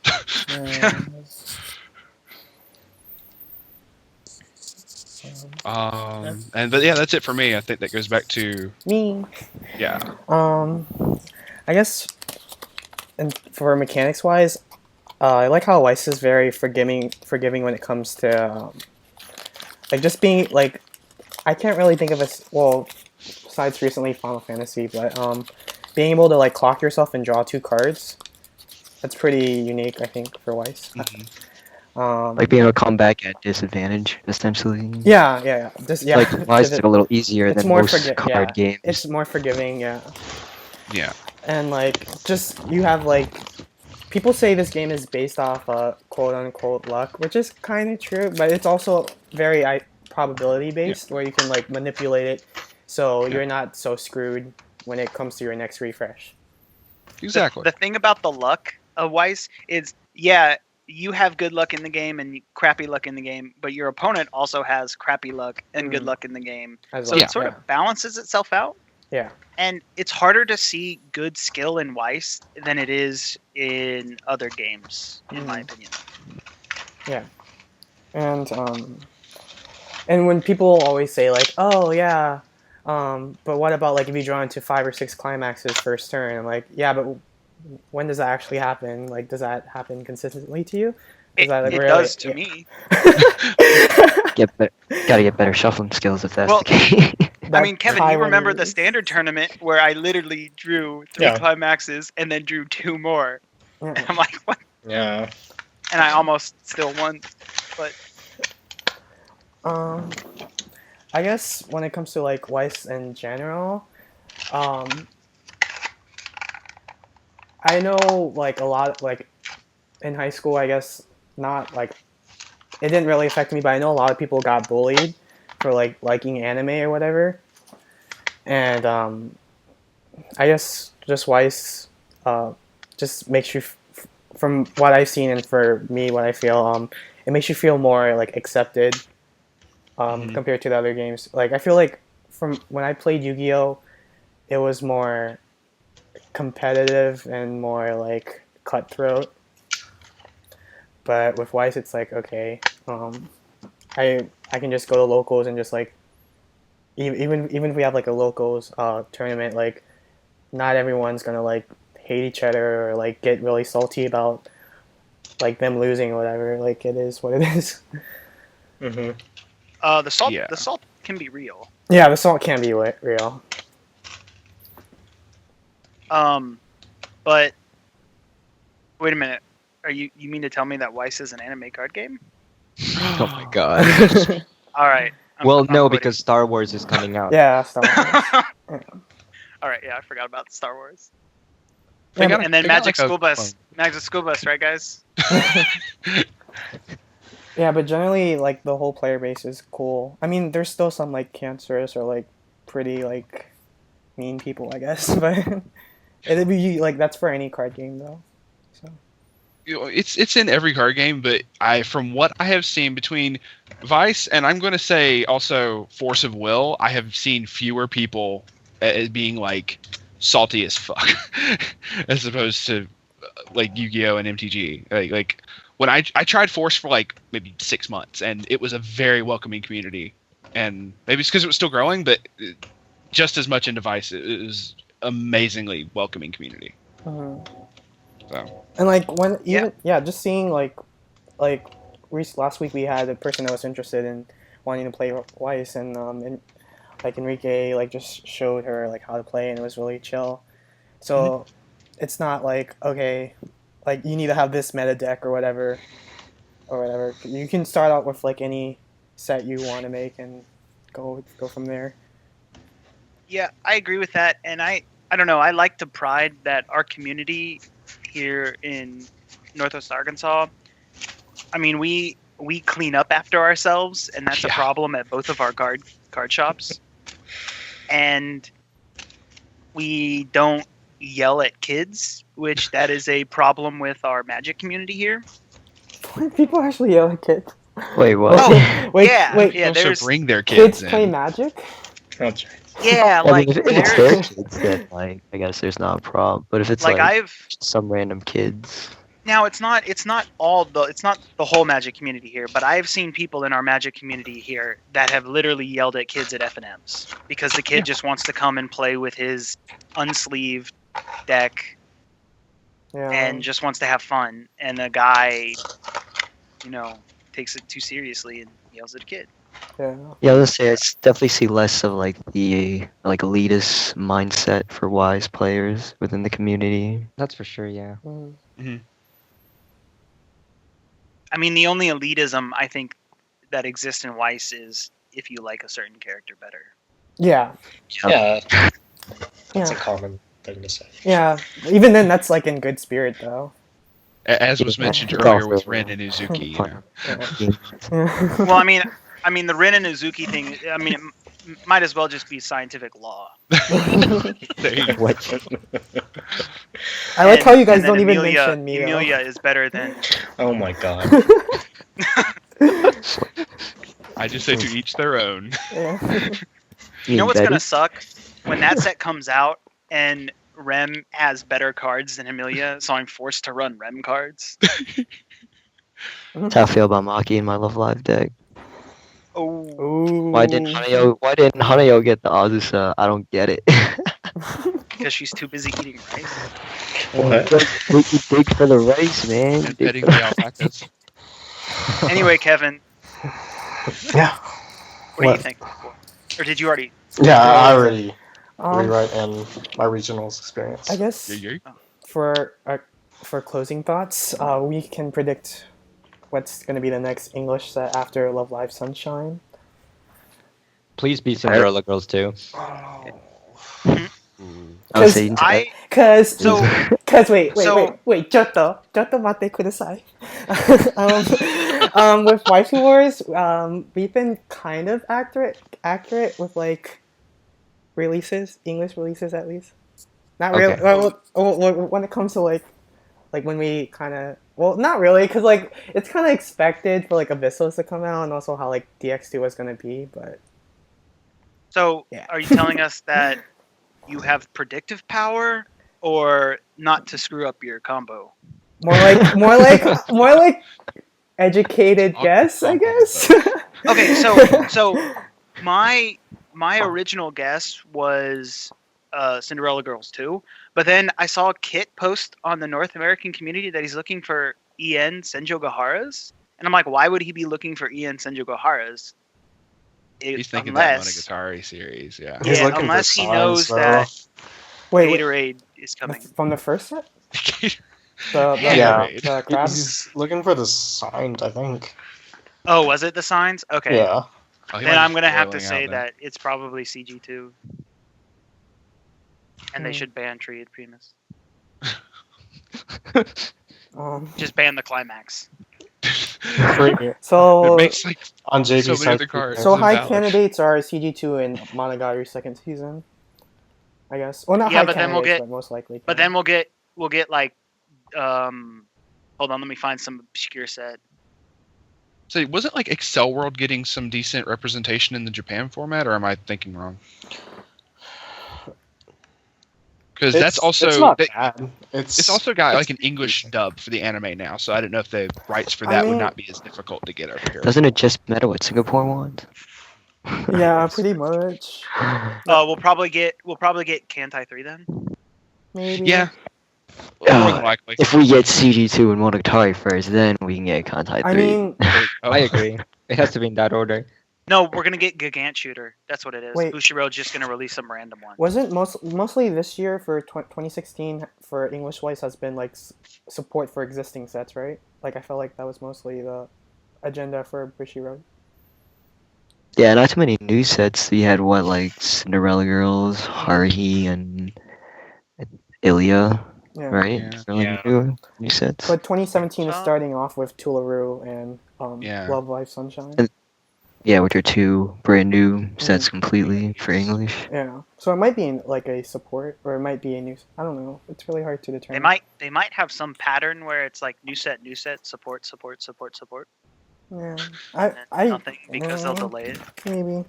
But yeah, that's it for me. I think that goes back to Me. yeah. I guess, and for mechanics wise, I like how Weiss is very forgiving when it comes to like just being like, I can't really think of besides recently Final Fantasy, but being able to like clock yourself and draw 2 cards, that's pretty unique, I think, for Weiss. Like being able to come back at disadvantage, essentially. Yeah. Just Like Weiss is a little easier than most card games. It's more forgiving, yeah. Yeah. And like, just you have like, people say this game is based off quote unquote luck, which is kind of true, but it's also very probability based, where you can like manipulate it so you're not so screwed when it comes to your next refresh. Exactly. The thing about the luck of Weiss is, yeah, you have good luck in the game and crappy luck in the game, but your opponent also has crappy luck and good luck in the game. So it sort of balances itself out. Yeah. And it's harder to see good skill in Weiss than it is in other games, in my opinion. Yeah. And when people always say like, oh yeah, but what about like if you draw into 5 or 6 climaxes first turn? I'm like, yeah, but when does that actually happen? Like, does that happen consistently to you? It does to me. Gotta get better shuffling skills if that's the case. I mean, Kevin, you remember the standard tournament where I literally drew 3 climaxes and then drew 2 more. And I'm like, what? Yeah. And I almost still won, but. I guess when it comes to like Weiss in general, I know like a lot, like in high school, I guess not like, it didn't really affect me, but I know a lot of people got bullied for like liking anime or whatever. And I guess just Weiss just makes you, from what I've seen and for me, what I feel, it makes you feel more like accepted compared to the other games. Like I feel like from when I played Yu-Gi-Oh, it was more competitive and more like cutthroat. But with Weiss, it's like, okay, I can just go to locals and just like, even if we have like a locals tournament, like not everyone's gonna like hate each other or like get really salty about like them losing or whatever. Like it is what it is. The salt can be real. Yeah, the salt can be real. But wait a minute. You mean to tell me that Weiss is an anime card game? Oh my god. All right. Well, I'm no, quitting. because Star Wars is coming out. Yeah, Star Wars. All right. Yeah, I forgot about the Star Wars. They got- And then they got Magic like a- School Bus. Magic School Bus, right, guys? Yeah, but generally, like, the whole player base is cool. I mean, there's still some, like, cancerous or, like, pretty, like, mean people, I guess. But it'd be, like, that's for any card game, though. So. You know, it's in every card game, but from what I have seen between Vice and I'm going to say also Force of Will, I have seen fewer people as being like salty as fuck, as opposed to like Yu-Gi-Oh and MTG. Like when I tried Force for like maybe 6 months, and it was a very welcoming community, and maybe it's because it was still growing, but just as much into Vice, it was amazingly welcoming community. So. And like when even just seeing like last week we had a person that was interested in wanting to play Weiss, and like Enrique like just showed her like how to play, and it was really chill. So it's not like, okay, like you need to have this meta deck or whatever. You can start out with like any set you want to make and go from there. Yeah, I agree with that, and I don't know. I like the pride that our community here in Northwest Arkansas. I mean, we clean up after ourselves, and that's a problem at both of our card shops. And we don't yell at kids, which that is a problem with our Magic community here. People actually yell at kids. Wait, what? Oh, wait, yeah, wait. yeah. Also There's bring their Kids kids play in. Magic? That's right. yeah, I like mean, if it's there's their kids, then like I guess there's not a problem. But if it's like, I've some random kids, now it's not the whole Magic community here, but I've seen people in our Magic community here that have literally yelled at kids at F&Ms because the kid just wants to come and play with his unsleeved deck and just wants to have fun, and the guy, takes it too seriously and yells at a kid. yeah, let's say I definitely see less of like the elitist mindset for wise players within the community. That's for sure, yeah. I mean, the only elitism I think that exists in Weiss is if you like a certain character better. Yeah. Yeah. That's Yeah. a common thing to say. Yeah. Even then, that's like in good spirit, though. As was mentioned It's earlier also, with Ren and Uzuki. Yeah. Well, I mean, the Rin and Uzuki thing. I mean, it might as well just be scientific law. There you go. What? I like how you guys And don't then even Emilia, mention me. Emilia is better than. Oh my god. I just say to each their own. Yeah. You know what's Betty? gonna suck when that set comes out and Rem has better cards than Emilia, so I'm forced to run Rem cards. That's how I feel about Maki in my Love Live deck. Oh, Ooh. Why didn't Haneo get the Azusa? I don't get it. because she's too busy eating rice. What? We dig for the rice, man. And Dig petting for- the alpacas. Anyway, Kevin, Yeah. what do you What? think? Or did you already? Yeah, I already Um, rewrite in my regionals experience. I guess Yeah. for closing thoughts, we can predict what's going to be the next English set after Love Live Sunshine. Please be Cinderella Girls too. I was saying I Cause So- wait, so- Jotto mate kudasai. With Waifu Wars, we've been kind of accurate with like English releases at least. Not really. Okay. Well, when it comes to like when we kind of not really, because like it's kind of expected for like Abyssos to come out, and also how like DX2 was gonna be, but So, Yeah. are you telling us that you have predictive power, or not to screw up your combo? more like educated guess, I guess. Okay, so my original guess was Cinderella Girls 2, but then I saw Kit post on the North American community that he's looking for En Senjo Gaharas, and I'm like, why would he be looking for En Senjo Gaharas? He's thinking that unless Monogatari series, yeah. He's yeah, looking for unless he signs, knows though. that Wait, Gatorade is coming. from the first set? Yeah. Yeah. The crabs? He's looking for the signs, I think. Oh, was it the signs? Okay. Yeah. Oh, he Then might I'm be gonna have to spoiling say out then. that it's probably CG2, and they Hmm. should ban Treated Penis. Um, Just ban the climax. so It makes like On JP's so many side. other cards. so high invalid. candidates are CG2 and Monogatari second season, I guess. Well, not Yeah, high but then we'll candidates, get- but most likely. But then we'll get like, hold on, let me find some obscure set. So wasn't like Excel World getting some decent representation in the Japan format, or am I thinking wrong? Because that's also It's not bad. it's also got like an English dub for the anime now, so I don't know if the rights for I that mean- would not be as difficult to get over here. Doesn't it just matter what Singapore wants? Yeah, pretty much. We'll probably get Kantai 3 then. Maybe. Yeah, more than likely. If we get CG2 and Monogatari first, then we can get Kantai 3. I mean, I agree. It has to be in that order. No, we're gonna get Gigant Shooter. That's what it is. Wait. Bushiroad's just gonna release some random one. wasn't mostly this year for 2016 for English Weiss has been like support for existing sets, right? Like I felt like that was mostly the agenda for Bushiroad. Yeah, not too many new sets. We had what, like Cinderella Girls, Haruhi, and Ilya, Yeah. right? Yeah. Really Yeah. new sets. But 2017 is So- starting off with Tularu and Yeah. Love Life Sunshine. Yeah, which are two brand new sets completely for English. Yeah. So it might be in, like a support, or it might be a new. I don't know. It's really hard to determine. They might have some pattern where it's like new set, support. Yeah. And I nothing because they'll delay it. maybe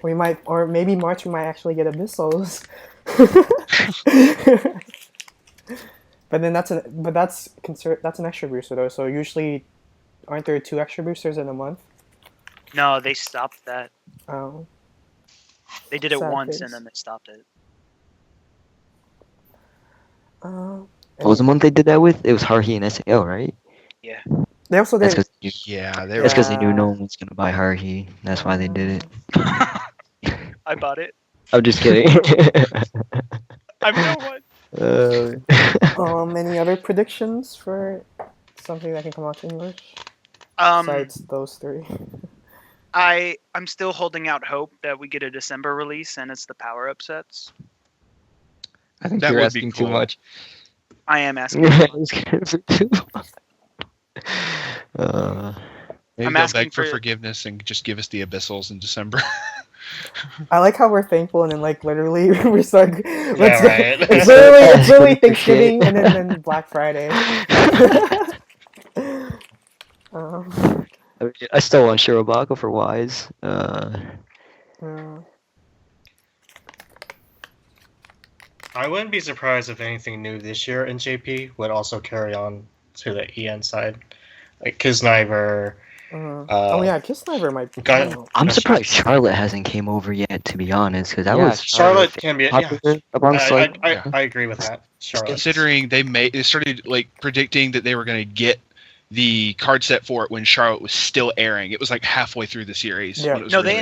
we might, or maybe March we might actually get Abyssals. But then that's an extra booster though. So usually, aren't there 2 extra boosters in a month? No, they stopped that. Oh. They did it Sad once face. and then they stopped it. What was the month they did that with? It was Haruhi and SAO, right? They also That's did. because Yeah, they were. that's because they knew no one was gonna buy Haruhi. That's why they did it. I bought it. I'm just kidding. I'm no one. Any other predictions for something that can come out in English Um, besides those 3? I'm still holding out hope that we get a December release and it's the power up sets. I think That you're would be asking too cool. much. I am asking. Maybe I'm they'll asking beg for for- forgiveness and just give us the Abyssals in December. I like how we're thankful and then like literally we're like, right. it's literally Thanksgiving and then Black Friday. I still want Shirobako for Wise. I wouldn't be surprised if anything new this year in JP would also carry on to the EN side. Like Kisniver. Oh yeah, Kiss Sniper might be. Got- I don't know. I'm surprised Charlotte hasn't came over yet, to be honest, because that Yeah, was Charlotte can be. Yeah, popular amongst like. I agree with that. Charlotte. Considering they started like predicting that they were going to get the card set for it when Charlotte was still airing. It was like halfway through the series. Yeah. when it was No, really they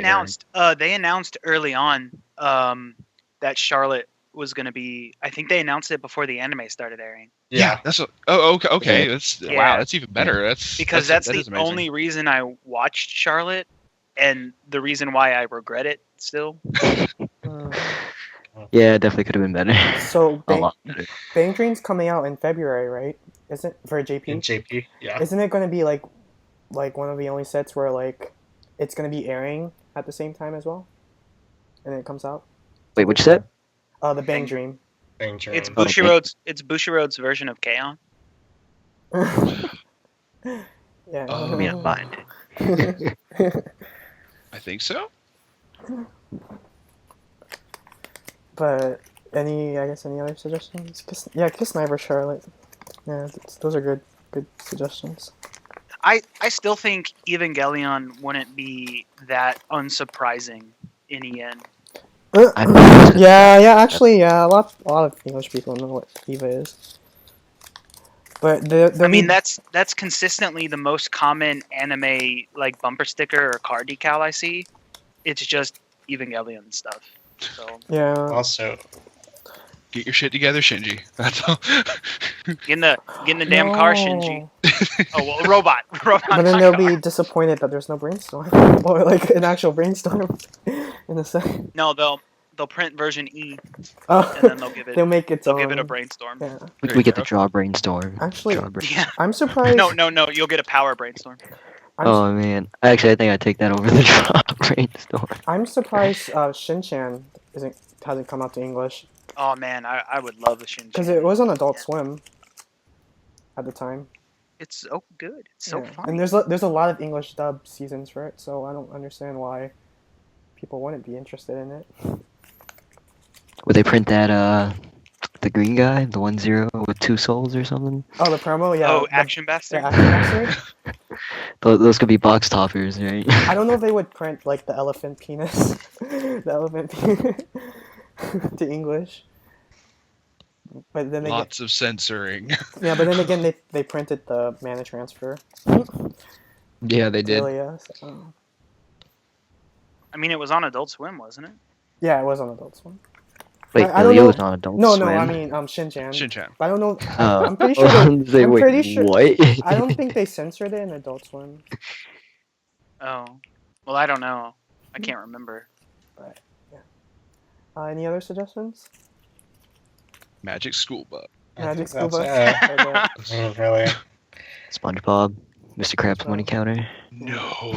announced early on that Charlotte was going to be. I think they announced it before the anime started airing. Yeah, that's what. Oh, okay. Okay, that's Yeah. wow. That's even better. That's Because that's that the is amazing. only reason I watched Charlotte, and the reason why I regret it still. Yeah, it definitely could have been better. So A Bang, lot better. Bang Dream's coming out in February, right? Isn't for JP? in JP. Yeah. Isn't it going to be like one of the only sets where like it's going to be airing at the same time as well, and then it comes out? Wait, which set? The Bang Bang- Dream. Bang Dream. It's Oh, Bushiroad's. It's Bushiroad's version of K-On! Yeah. Oh, I mean, I'm buying it. I think so. But any other suggestions? Kiss Sniper Charlotte. Yeah, those are good suggestions. I still think Evangelion wouldn't be that unsurprising in EN. Actually, a lot of English people know what Eva is. But I mean, that's consistently the most common anime like bumper sticker or card decal I see. it's just Evangelion stuff. So Yeah. Also, Get your shit together, Shinji. That's all. get in the damn car, Shinji. Oh well, robot. But then not they'll car. be disappointed that there's no brainstorm or like an actual brainstorm in a second. No, they'll print version E Oh, and then they'll give it its they'll own. give it a brainstorm. Yeah. There We you get the go. draw brainstorm. Actually, Draw brain- Yeah. I'm surprised. No, you'll get a power brainstorm. Oh man, actually I think I take that over the draw brainstorm. I'm surprised Shin-Chan hasn't come out to English Oh man, I would love the Shinji. because it was on Adult Yeah. Swim at the time. It's so good. It's so Yeah. fun. And there's a lot of English dub seasons for it, so I don't understand why people wouldn't be interested in it. Would they print that the green guy, the 1-0 with 2 souls or something? Oh, the promo, yeah. Oh, the- Action the Bastard. Action Bastard? Those could be box toppers, right? I don't know if they would print like the elephant penis, the elephant penis to English. But then Lots of censoring. yeah, but then again they printed the mana transfer. Yeah, they did. Earlier, so- I mean, it was on Adult Swim, wasn't it? Yeah, it was on Adult Swim. Wait, I don't Ilio's know- on Adult No, Swim. I mean Shin-Chan. Shin-Chan. But I don't know. Oh. I'm pretty sure. I'm I'm pretty sure. What? I don't think they censored it in Adult Swim. Oh, well, I don't know. I can't remember. Any other suggestions? Magic School Bus. Magic think School that's Bus. Really? SpongeBob, Mr. Krabs Money Counter. No.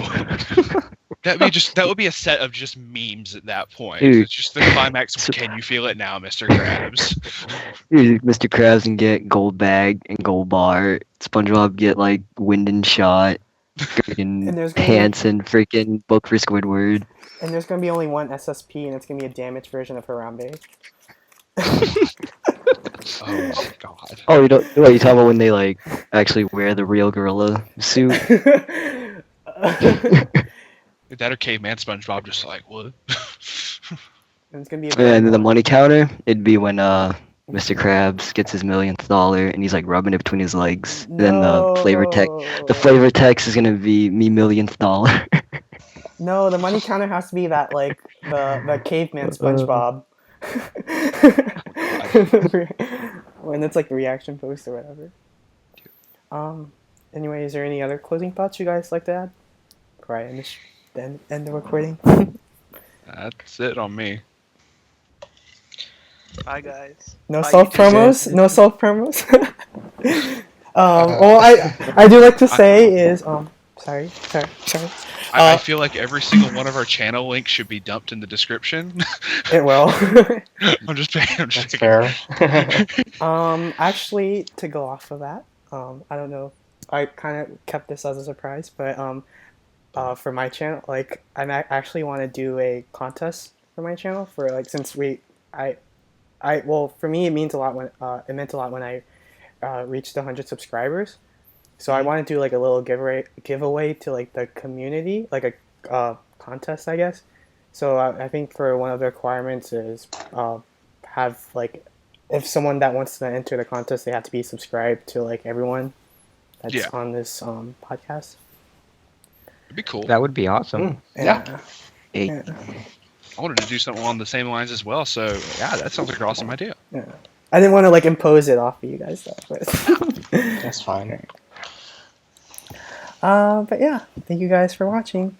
That would be a set of just memes at that point. Dude. It's just the climax of Can You Feel It Now, Mr. Krabs? Dude, Mr. Krabs can get gold bag and gold bar. SpongeBob get like wind and shot, freaking And there's gonna pants and freaking book for Squidward. And there's gonna be only one SSP, and it's gonna be a damaged version of Harambe. Oh my god. Oh, you talking about when they like actually wear the real gorilla suit? That or Caveman SpongeBob just like, what? And it's gonna be. And then the money counter, it'd be when Mr. Krabs gets his millionth dollar and he's like rubbing it between his legs. Then the flavor text is gonna be me millionth dollar. No, the money counter has to be that like the caveman SpongeBob. When it's like the reaction post or whatever. Anyway, is there any other closing thoughts you guys like to add? Before I end the recording. That's it on me. Bye, guys. No Bye, self promos. No self promos. All I do like to say is sorry. I feel like every single one of our channel links should be dumped in the description. It will. I'm just paying. I'm just That's kidding. fair. Actually, to go off of that, I don't know. I kind of kept this as a surprise, but for my channel, like actually want to do a contest for my channel for like since well for me it means a lot when it meant a lot when I reached 100 subscribers. So I want to do like a little giveaway to like the community, like a contest, I guess. So I think for one of the requirements is have like if someone that wants to enter the contest, they have to be subscribed to like everyone that's on this podcast. It'd be cool. That would be awesome. Yeah. Hey, I wanted to do something along the same lines as well. So yeah, that sounds like an awesome idea. Yeah. I didn't want to like impose it off of you guys though, but That's fine. but yeah, thank you guys for watching.